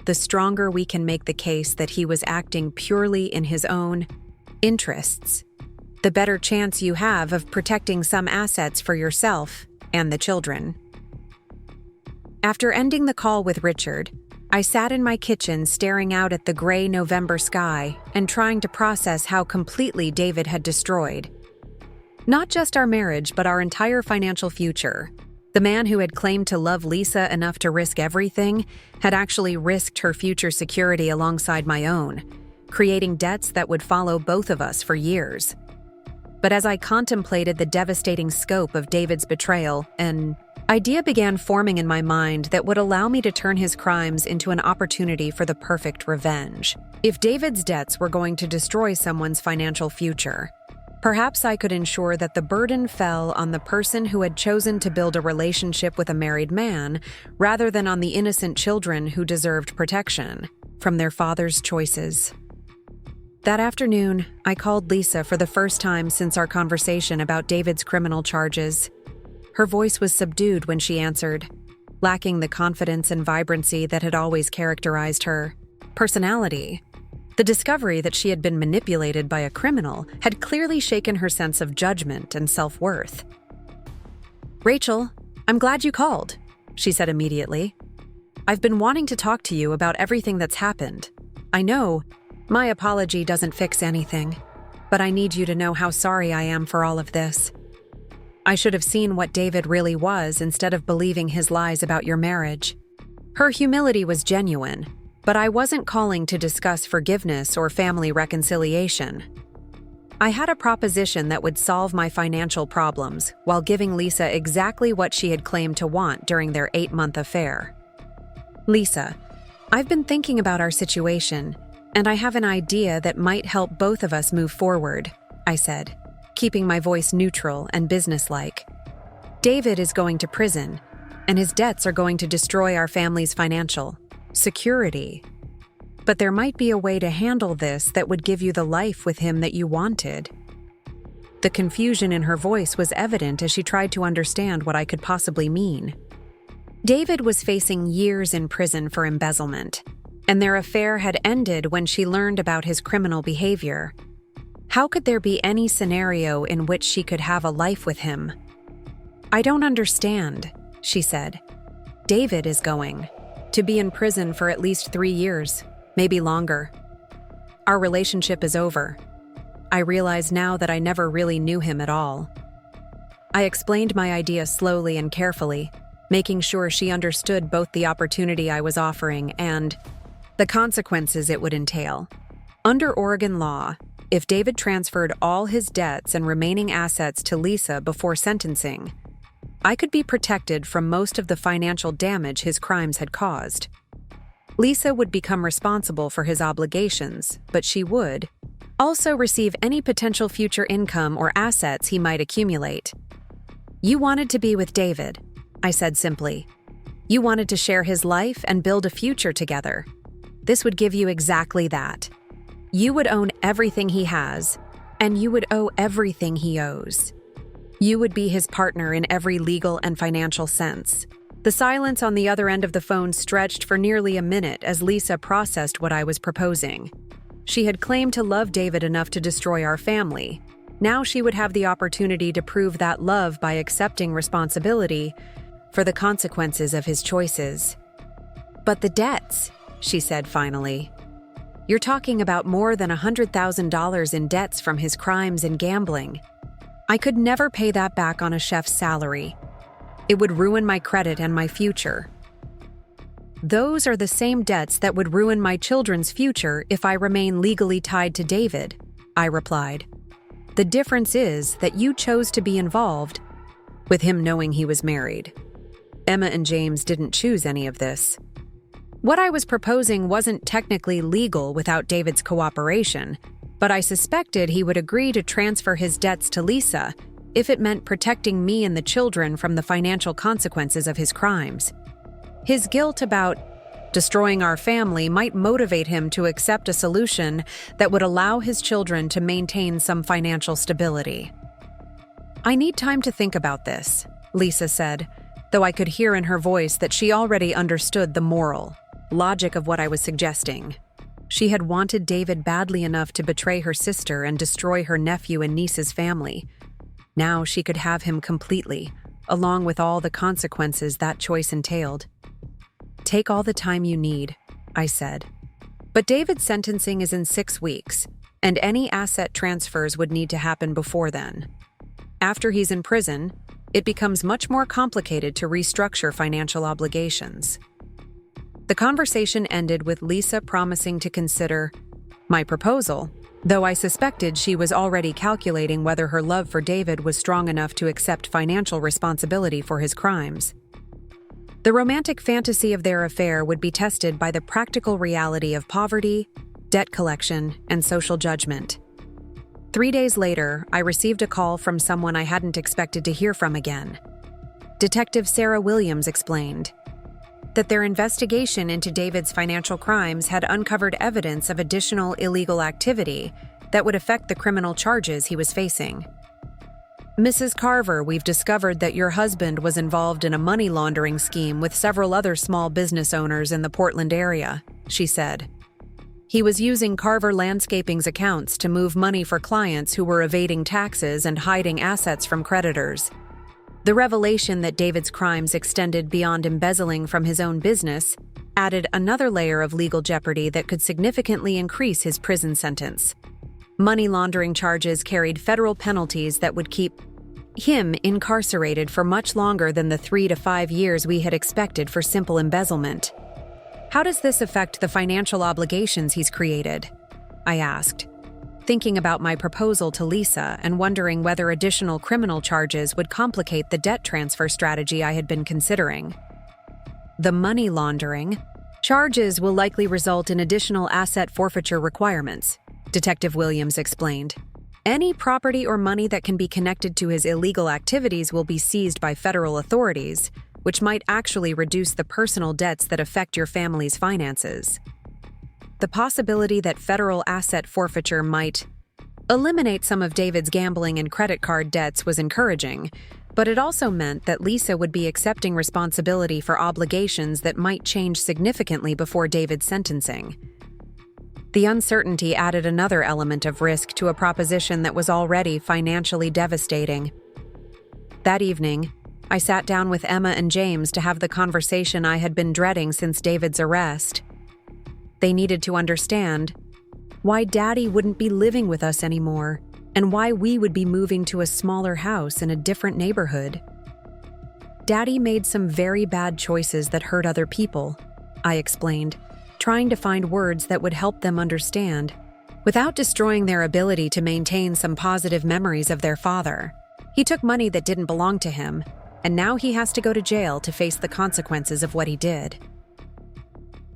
The stronger we can make the case that he was acting purely in his own interests, the better chance you have of protecting some assets for yourself and the children. After ending the call with Richard, I sat in my kitchen staring out at the gray November sky and trying to process how completely David had destroyed not just our marriage, but our entire financial future. The man who had claimed to love Lisa enough to risk everything had actually risked her future security alongside my own, creating debts that would follow both of us for years. But as I contemplated the devastating scope of David's betrayal, an idea began forming in my mind that would allow me to turn his crimes into an opportunity for the perfect revenge. If David's debts were going to destroy someone's financial future, perhaps I could ensure that the burden fell on the person who had chosen to build a relationship with a married man rather than on the innocent children who deserved protection from their father's choices. That afternoon, I called Lisa for the first time since our conversation about David's criminal charges. Her voice was subdued when she answered, lacking the confidence and vibrancy that had always characterized her personality. The discovery that she had been manipulated by a criminal had clearly shaken her sense of judgment and self-worth. "Rachel, I'm glad you called," she said immediately. "I've been wanting to talk to you about everything that's happened. I know my apology doesn't fix anything, but I need you to know how sorry I am for all of this. I should have seen what David really was instead of believing his lies about your marriage." Her humility was genuine, but I wasn't calling to discuss forgiveness or family reconciliation. I had a proposition that would solve my financial problems while giving Lisa exactly what she had claimed to want during their 8-month affair. "Lisa, I've been thinking about our situation, and I have an idea that might help both of us move forward," I said, keeping my voice neutral and businesslike. "David is going to prison, and his debts are going to destroy our family's financial security. But there might be a way to handle this that would give you the life with him that you wanted." The confusion in her voice was evident as she tried to understand what I could possibly mean. David was facing years in prison for embezzlement, and their affair had ended when she learned about his criminal behavior. How could there be any scenario in which she could have a life with him? "I don't understand," she said. "David is going to be in prison for at least 3 years, maybe longer. Our relationship is over. I realize now that I never really knew him at all." I explained my idea slowly and carefully, making sure she understood both the opportunity I was offering and the consequences it would entail. Under Oregon law, if David transferred all his debts and remaining assets to Lisa before sentencing, I could be protected from most of the financial damage his crimes had caused. Lisa would become responsible for his obligations, but she would also receive any potential future income or assets he might accumulate. "You wanted to be with David," I said simply. "You wanted to share his life and build a future together. This would give you exactly that. You would own everything he has, and you would owe everything he owes. You would be his partner in every legal and financial sense." The silence on the other end of the phone stretched for nearly a minute as Lisa processed what I was proposing. She had claimed to love David enough to destroy our family. Now she would have the opportunity to prove that love by accepting responsibility for the consequences of his choices. "But the debts," she said finally. "You're talking about more than $100,000 in debts from his crimes and gambling. I could never pay that back on a chef's salary. It would ruin my credit and my future." "Those are the same debts that would ruin my children's future if I remain legally tied to David," I replied. "The difference is that you chose to be involved with him knowing he was married. Emma and James didn't choose any of this. What I was proposing wasn't technically legal without David's cooperation, but I suspected he would agree to transfer his debts to Lisa if it meant protecting me and the children from the financial consequences of his crimes. His guilt about destroying our family might motivate him to accept a solution that would allow his children to maintain some financial stability." "I need time to think about this," Lisa said, though I could hear in her voice that she already understood the moral logic of what I was suggesting. She had wanted David badly enough to betray her sister and destroy her nephew and niece's family. Now she could have him completely, along with all the consequences that choice entailed. "Take all the time you need," I said. "But David's sentencing is in 6 weeks, and any asset transfers would need to happen before then. After he's in prison, it becomes much more complicated to restructure financial obligations." The conversation ended with Lisa promising to consider my proposal, though I suspected she was already calculating whether her love for David was strong enough to accept financial responsibility for his crimes. The romantic fantasy of their affair would be tested by the practical reality of poverty, debt collection, and social judgment. 3 days later, I received a call from someone I hadn't expected to hear from again. Detective Sarah Williams explained that their investigation into David's financial crimes had uncovered evidence of additional illegal activity that would affect the criminal charges he was facing. "Mrs. Carver, we've discovered that your husband was involved in a money laundering scheme with several other small business owners in the Portland area," she said. "He was using Carver Landscaping's accounts to move money for clients who were evading taxes and hiding assets from creditors." The revelation that David's crimes extended beyond embezzling from his own business added another layer of legal jeopardy that could significantly increase his prison sentence. Money laundering charges carried federal penalties that would keep him incarcerated for much longer than the 3 to 5 years we had expected for simple embezzlement. "How does this affect the financial obligations he's created?" I asked, thinking about my proposal to Lisa and wondering whether additional criminal charges would complicate the debt transfer strategy I had been considering. "The money laundering charges will likely result in additional asset forfeiture requirements," Detective Williams explained. "Any property or money that can be connected to his illegal activities will be seized by federal authorities, which might actually reduce the personal debts that affect your family's finances." The possibility that federal asset forfeiture might eliminate some of David's gambling and credit card debts was encouraging, but it also meant that Lisa would be accepting responsibility for obligations that might change significantly before David's sentencing. The uncertainty added another element of risk to a proposition that was already financially devastating. That evening, I sat down with Emma and James to have the conversation I had been dreading since David's arrest. They needed to understand why Daddy wouldn't be living with us anymore and why we would be moving to a smaller house in a different neighborhood. Daddy made some very bad choices that hurt other people, I explained, trying to find words that would help them understand, without destroying their ability to maintain some positive memories of their father. He took money that didn't belong to him, and now he has to go to jail to face the consequences of what he did.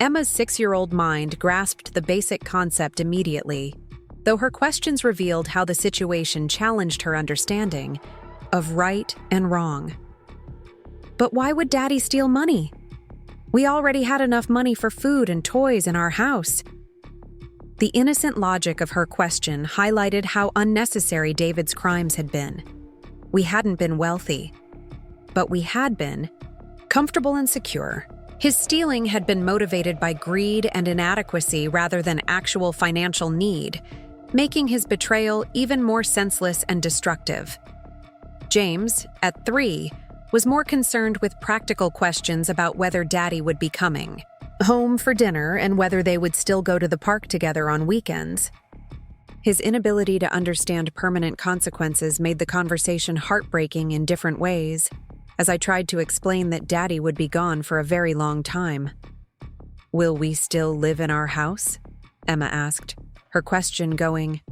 Emma's 6-year-old mind grasped the basic concept immediately, though her questions revealed how the situation challenged her understanding of right and wrong. But why would Daddy steal money? We already had enough money for food and toys in our house. The innocent logic of her question highlighted how unnecessary David's crimes had been. We hadn't been wealthy, but we had been comfortable and secure. His stealing had been motivated by greed and inadequacy rather than actual financial need, making his betrayal even more senseless and destructive. James, at 3, was more concerned with practical questions about whether Daddy would be coming home for dinner and whether they would still go to the park together on weekends. His inability to understand permanent consequences made the conversation heartbreaking in different ways, as I tried to explain that Daddy would be gone for a very long time. "Will we still live in our house?" Emma asked, her question going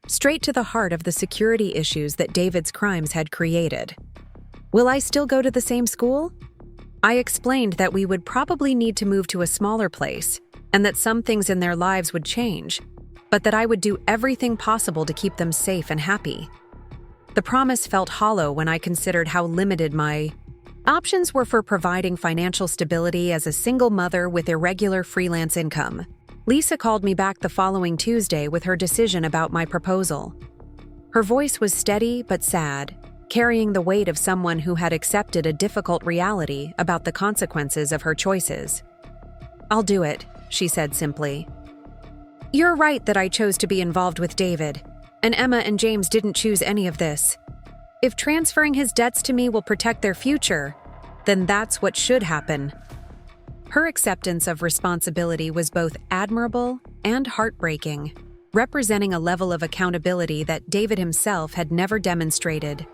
straight to the heart of the security issues that David's crimes had created. "Will I still go to the same school?" I explained that we would probably need to move to a smaller place and that some things in their lives would change, but that I would do everything possible to keep them safe and happy. The promise felt hollow when I considered how limited my options were for providing financial stability as a single mother with irregular freelance income. Lisa called me back the following Tuesday with her decision about my proposal. Her voice was steady but sad, carrying the weight of someone who had accepted a difficult reality about the consequences of her choices. "I'll do it," she said simply. "You're right that I chose to be involved with David, and Emma and James didn't choose any of this. If transferring his debts to me will protect their future, then that's what should happen." Her acceptance of responsibility was both admirable and heartbreaking, representing a level of accountability that David himself had never demonstrated.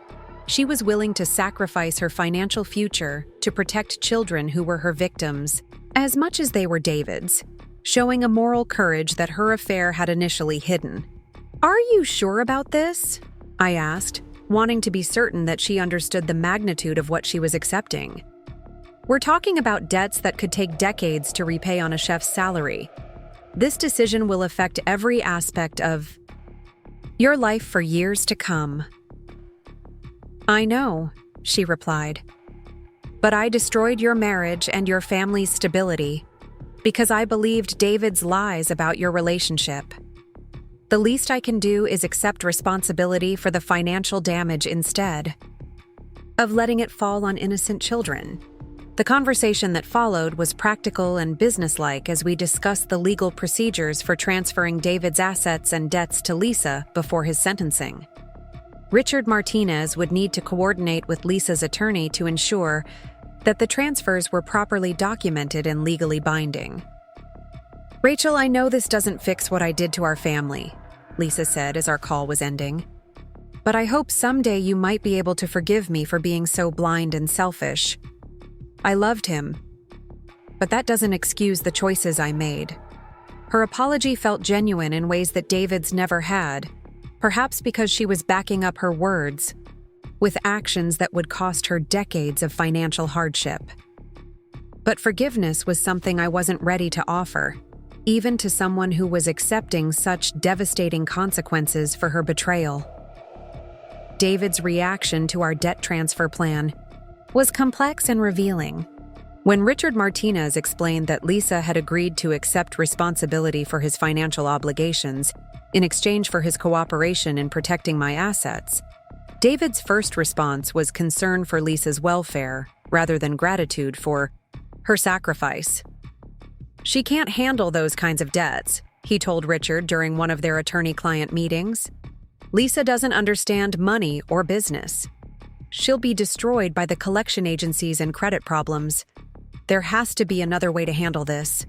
She was willing to sacrifice her financial future to protect children who were her victims, as much as they were David's, showing a moral courage that her affair had initially hidden. "Are you sure about this?" I asked, wanting to be certain that she understood the magnitude of what she was accepting. "We're talking about debts that could take decades to repay on a chef's salary. This decision will affect every aspect of your life for years to come." "I know," she replied. "But I destroyed your marriage and your family's stability because I believed David's lies about your relationship. The least I can do is accept responsibility for the financial damage instead of letting it fall on innocent children." The conversation that followed was practical and businesslike as we discussed the legal procedures for transferring David's assets and debts to Lisa before his sentencing. Richard Martinez would need to coordinate with Lisa's attorney to ensure that the transfers were properly documented and legally binding. "Rachel, I know this doesn't fix what I did to our family," Lisa said as our call was ending. "But I hope someday you might be able to forgive me for being so blind and selfish. I loved him, but that doesn't excuse the choices I made." Her apology felt genuine in ways that David's never had, perhaps because she was backing up her words with actions that would cost her decades of financial hardship. But forgiveness was something I wasn't ready to offer, even to someone who was accepting such devastating consequences for her betrayal. David's reaction to our debt transfer plan was complex and revealing. When Richard Martinez explained that Lisa had agreed to accept responsibility for his financial obligations in exchange for his cooperation in protecting my assets, David's first response was concern for Lisa's welfare rather than gratitude for her sacrifice. "She can't handle those kinds of debts," he told Richard during one of their attorney-client meetings. "Lisa doesn't understand money or business. She'll be destroyed by the collection agencies and credit problems. There has to be another way to handle this."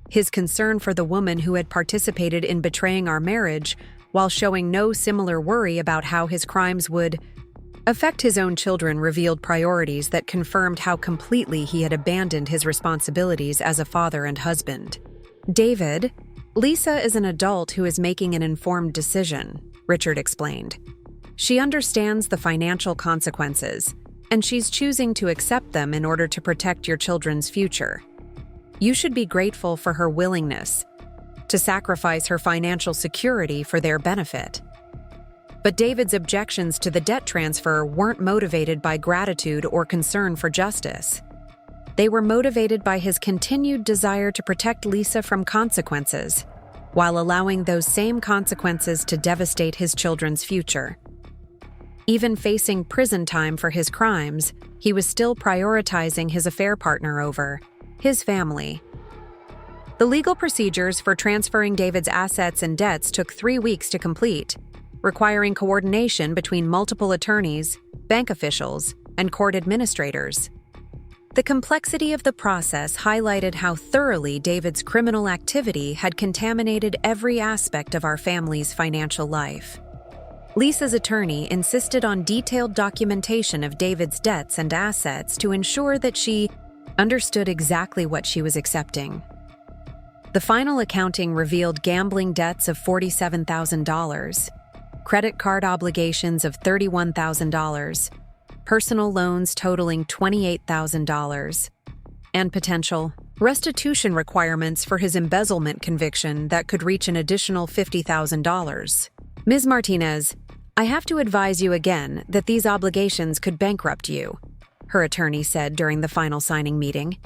His concern for the woman who had participated in betraying our marriage, while showing no similar worry about how his crimes would affect his own children, revealed priorities that confirmed how completely he had abandoned his responsibilities as a father and husband. "David, Lisa is an adult who is making an informed decision," Richard explained. "She understands the financial consequences, and she's choosing to accept them in order to protect your children's future. You should be grateful for her willingness to sacrifice her financial security for their benefit." But David's objections to the debt transfer weren't motivated by gratitude or concern for justice. They were motivated by his continued desire to protect Lisa from consequences, while allowing those same consequences to devastate his children's future. Even facing prison time for his crimes, he was still prioritizing his affair partner over his family. The legal procedures for transferring David's assets and debts took 3 weeks to complete, requiring coordination between multiple attorneys, bank officials, and court administrators. The complexity of the process highlighted how thoroughly David's criminal activity had contaminated every aspect of our family's financial life. Lisa's attorney insisted on detailed documentation of David's debts and assets to ensure that she understood exactly what she was accepting. The final accounting revealed gambling debts of $47,000, credit card obligations of $31,000, personal loans totaling $28,000, and potential restitution requirements for his embezzlement conviction that could reach an additional $50,000. "Ms. Martinez, I have to advise you again that these obligations could bankrupt you," her attorney said during the final signing meeting.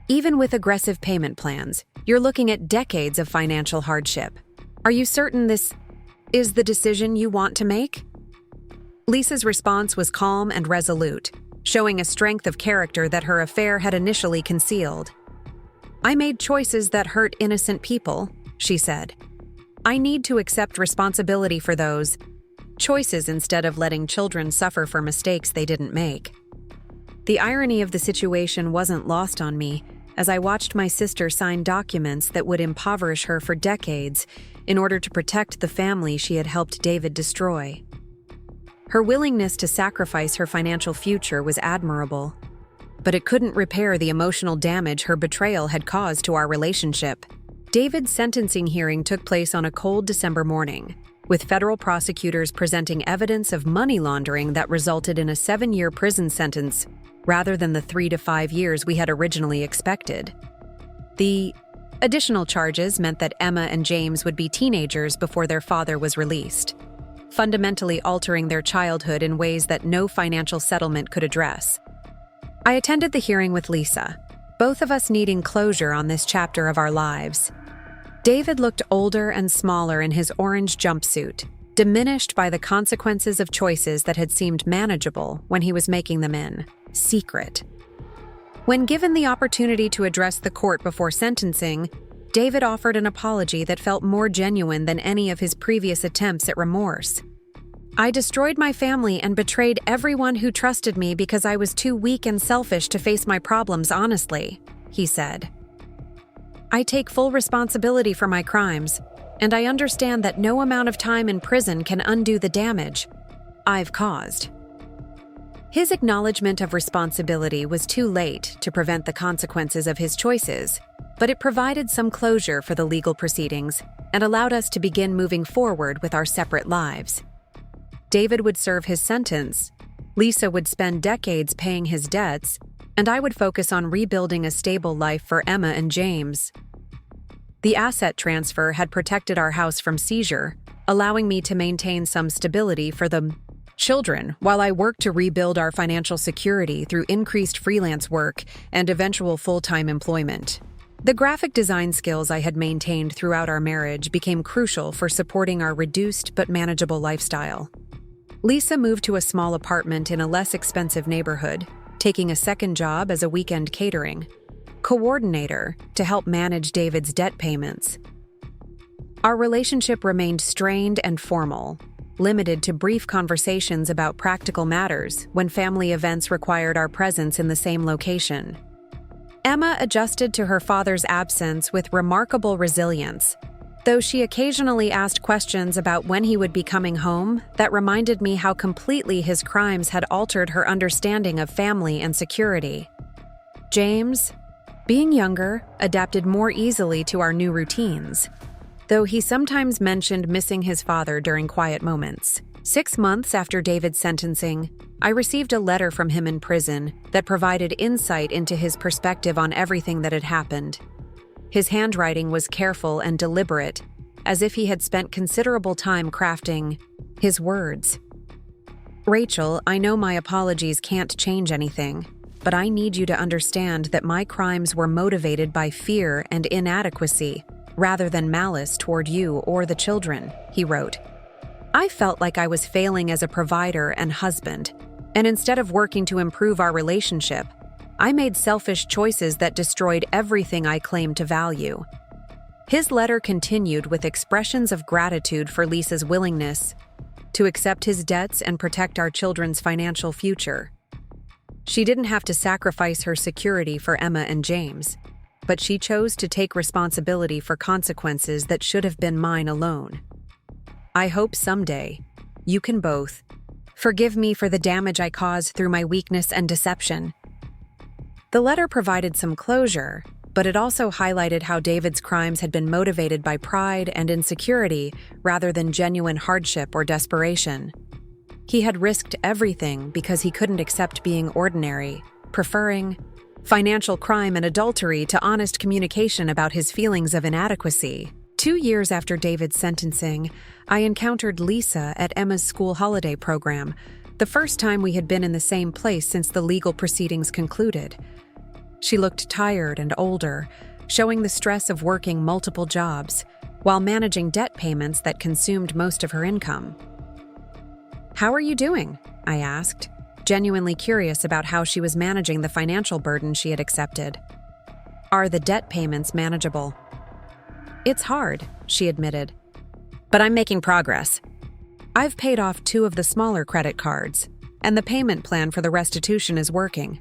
"Even with aggressive payment plans, you're looking at decades of financial hardship. Are you certain this is the decision you want to make?" Lisa's response was calm and resolute, showing a strength of character that her affair had initially concealed. "I made choices that hurt innocent people," she said. "I need to accept responsibility for those choices instead of letting children suffer for mistakes they didn't make." The irony of the situation wasn't lost on me as I watched my sister sign documents that would impoverish her for decades in order to protect the family she had helped David destroy. Her willingness to sacrifice her financial future was admirable, but it couldn't repair the emotional damage her betrayal had caused to our relationship. David's sentencing hearing took place on a cold December morning, with federal prosecutors presenting evidence of money laundering that resulted in a 7-year prison sentence rather than the 3 to 5 years we had originally expected. The additional charges meant that Emma and James would be teenagers before their father was released, fundamentally altering their childhood in ways that no financial settlement could address. I attended the hearing with Lisa, both of us needing closure on this chapter of our lives. David looked older and smaller in his orange jumpsuit, diminished by the consequences of choices that had seemed manageable when he was making them in secret. When given the opportunity to address the court before sentencing, David offered an apology that felt more genuine than any of his previous attempts at remorse. "I destroyed my family and betrayed everyone who trusted me because I was too weak and selfish to face my problems honestly," he said. "I take full responsibility for my crimes, and I understand that no amount of time in prison can undo the damage I've caused." His acknowledgement of responsibility was too late to prevent the consequences of his choices, but it provided some closure for the legal proceedings and allowed us to begin moving forward with our separate lives. David would serve his sentence, Lisa would spend decades paying his debts, and I would focus on rebuilding a stable life for Emma and James. The asset transfer had protected our house from seizure, allowing me to maintain some stability for the children while I worked to rebuild our financial security through increased freelance work and eventual full-time employment. The graphic design skills I had maintained throughout our marriage became crucial for supporting our reduced but manageable lifestyle. Lisa moved to a small apartment in a less expensive neighborhood, taking a second job as a weekend catering coordinator to help manage David's debt payments. Our relationship remained strained and formal, limited to brief conversations about practical matters when family events required our presence in the same location. Emma adjusted to her father's absence with remarkable resilience, though she occasionally asked questions about when he would be coming home that reminded me how completely his crimes had altered her understanding of family and security. James, being younger, adapted more easily to our new routines, though he sometimes mentioned missing his father during quiet moments. 6 months after David's sentencing, I received a letter from him in prison that provided insight into his perspective on everything that had happened. His handwriting was careful and deliberate, as if he had spent considerable time crafting his words. "Rachel, I know my apologies can't change anything, but I need you to understand that my crimes were motivated by fear and inadequacy, rather than malice toward you or the children," he wrote. I felt like I was failing as a provider and husband, and instead of working to improve our relationship, I made selfish choices that destroyed everything I claimed to value. His letter continued with expressions of gratitude for Lisa's willingness to accept his debts and protect our children's financial future. She didn't have to sacrifice her security for Emma and James, but she chose to take responsibility for consequences that should have been mine alone. I hope someday you can both forgive me for the damage I caused through my weakness and deception. The letter provided some closure, but it also highlighted how David's crimes had been motivated by pride and insecurity rather than genuine hardship or desperation. He had risked everything because he couldn't accept being ordinary, preferring financial crime and adultery to honest communication about his feelings of inadequacy. 2 years after David's sentencing, I encountered Lisa at Emma's school holiday program, the first time we had been in the same place since the legal proceedings concluded. She looked tired and older, showing the stress of working multiple jobs, while managing debt payments that consumed most of her income. "How are you doing?" I asked, genuinely curious about how she was managing the financial burden she had accepted. "Are the debt payments manageable?" "It's hard," she admitted, "but I'm making progress. I've paid off 2 of the smaller credit cards, and the payment plan for the restitution is working.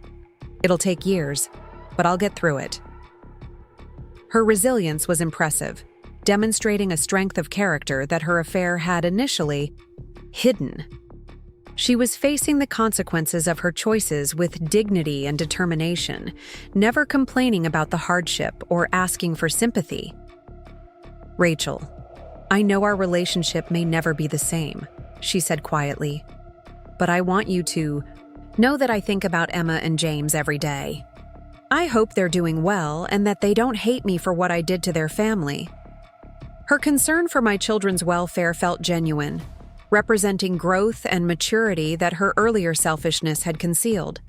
It'll take years, but I'll get through it." Her resilience was impressive, demonstrating a strength of character that her affair had initially hidden. She was facing the consequences of her choices with dignity and determination, never complaining about the hardship or asking for sympathy. "Rachel, I know our relationship may never be the same," she said quietly, "but I want you to know that I think about Emma and James every day. I hope they're doing well and that they don't hate me for what I did to their family." Her concern for my children's welfare felt genuine, representing growth and maturity that her earlier selfishness had concealed.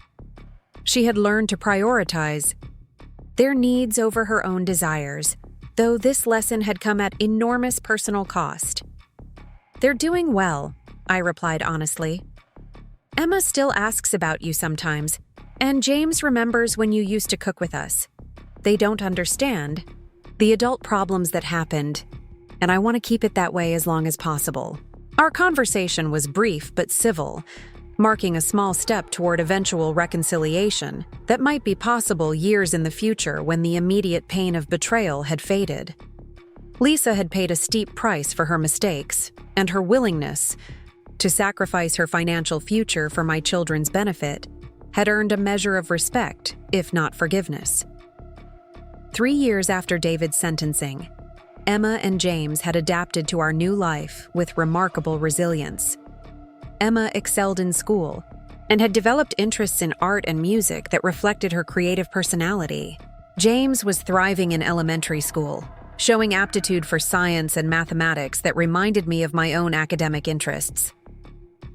She had learned to prioritize their needs over her own desires, though this lesson had come at enormous personal cost. "They're doing well," I replied honestly. "Emma still asks about you sometimes, and James remembers when you used to cook with us. They don't understand the adult problems that happened, and I want to keep it that way as long as possible." Our conversation was brief but civil, marking a small step toward eventual reconciliation that might be possible years in the future when the immediate pain of betrayal had faded. Lisa had paid a steep price for her mistakes, and her willingness to sacrifice her financial future for my children's benefit had earned a measure of respect, if not forgiveness. 3 years after David's sentencing, Emma and James had adapted to our new life with remarkable resilience. Emma excelled in school and had developed interests in art and music that reflected her creative personality. James was thriving in elementary school, showing aptitude for science and mathematics that reminded me of my own academic interests.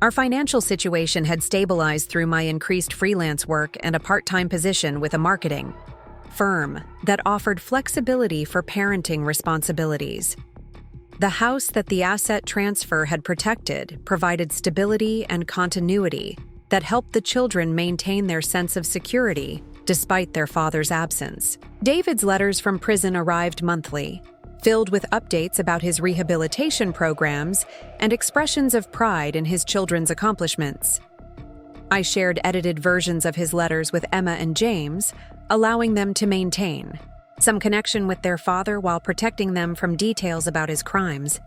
Our financial situation had stabilized through my increased freelance work and a part-time position with a marketing firm that offered flexibility for parenting responsibilities. The house that the asset transfer had protected provided stability and continuity that helped the children maintain their sense of security despite their father's absence. David's letters from prison arrived monthly, filled with updates about his rehabilitation programs and expressions of pride in his children's accomplishments. I shared edited versions of his letters with Emma and James, allowing them to maintain some connection with their father while protecting them from details about his crimes.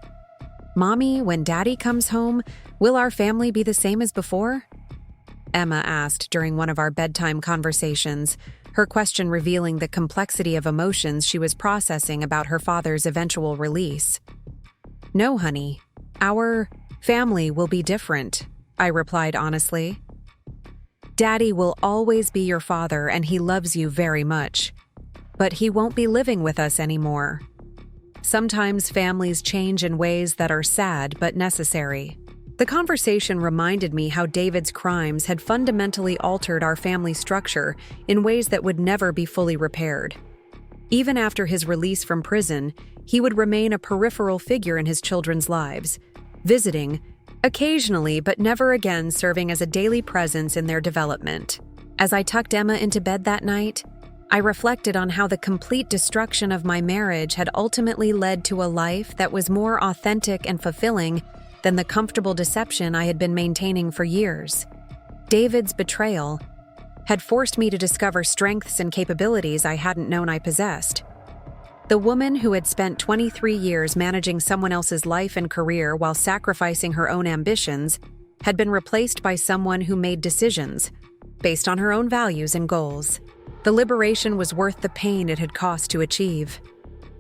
"Mommy, when Daddy comes home, will our family be the same as before?" Emma asked during one of our bedtime conversations, her question revealing the complexity of emotions she was processing about her father's eventual release. "No, honey. Our family will be different," I replied honestly. "Daddy will always be your father and he loves you very much. But he won't be living with us anymore. Sometimes families change in ways that are sad but necessary." The conversation reminded me how David's crimes had fundamentally altered our family structure in ways that would never be fully repaired. Even after his release from prison, he would remain a peripheral figure in his children's lives, visiting, occasionally but never again serving as a daily presence in their development. As I tucked Emma into bed that night, I reflected on how the complete destruction of my marriage had ultimately led to a life that was more authentic and fulfilling than the comfortable deception I had been maintaining for years. David's betrayal had forced me to discover strengths and capabilities I hadn't known I possessed. The woman who had spent 23 years managing someone else's life and career while sacrificing her own ambitions had been replaced by someone who made decisions based on her own values and goals. The liberation was worth the pain it had cost to achieve.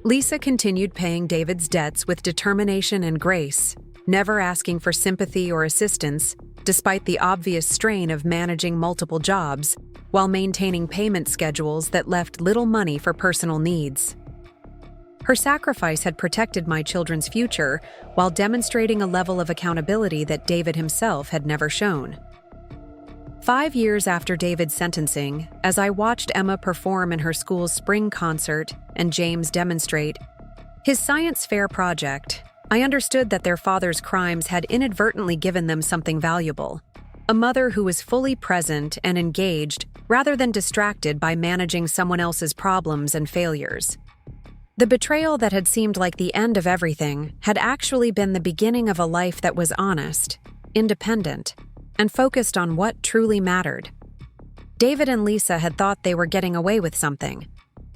Lisa continued paying David's debts with determination and grace, never asking for sympathy or assistance, despite the obvious strain of managing multiple jobs while maintaining payment schedules that left little money for personal needs. Her sacrifice had protected my children's future while demonstrating a level of accountability that David himself had never shown. 5 years after David's sentencing, as I watched Emma perform in her school's spring concert and James demonstrate his science fair project, I understood that their father's crimes had inadvertently given them something valuable: a mother who was fully present and engaged rather than distracted by managing someone else's problems and failures. The betrayal that had seemed like the end of everything had actually been the beginning of a life that was honest, independent, and focused on what truly mattered. David and Lisa had thought they were getting away with something,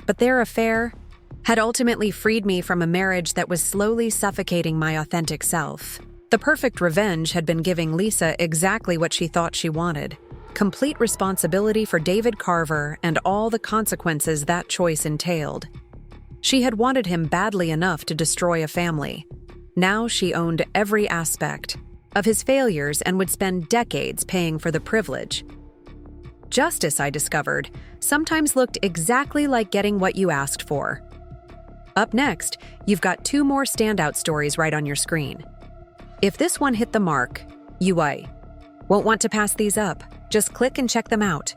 but their affair had ultimately freed me from a marriage that was slowly suffocating my authentic self. The perfect revenge had been giving Lisa exactly what she thought she wanted: complete responsibility for David Carver and all the consequences that choice entailed. She had wanted him badly enough to destroy a family. Now she owned every aspect of his failures and would spend decades paying for the privilege. Justice, I discovered, sometimes looked exactly like getting what you asked for. Up next, you've got 2 more standout stories right on your screen. If this one hit the mark, you won't want to pass these up. Just click and check them out.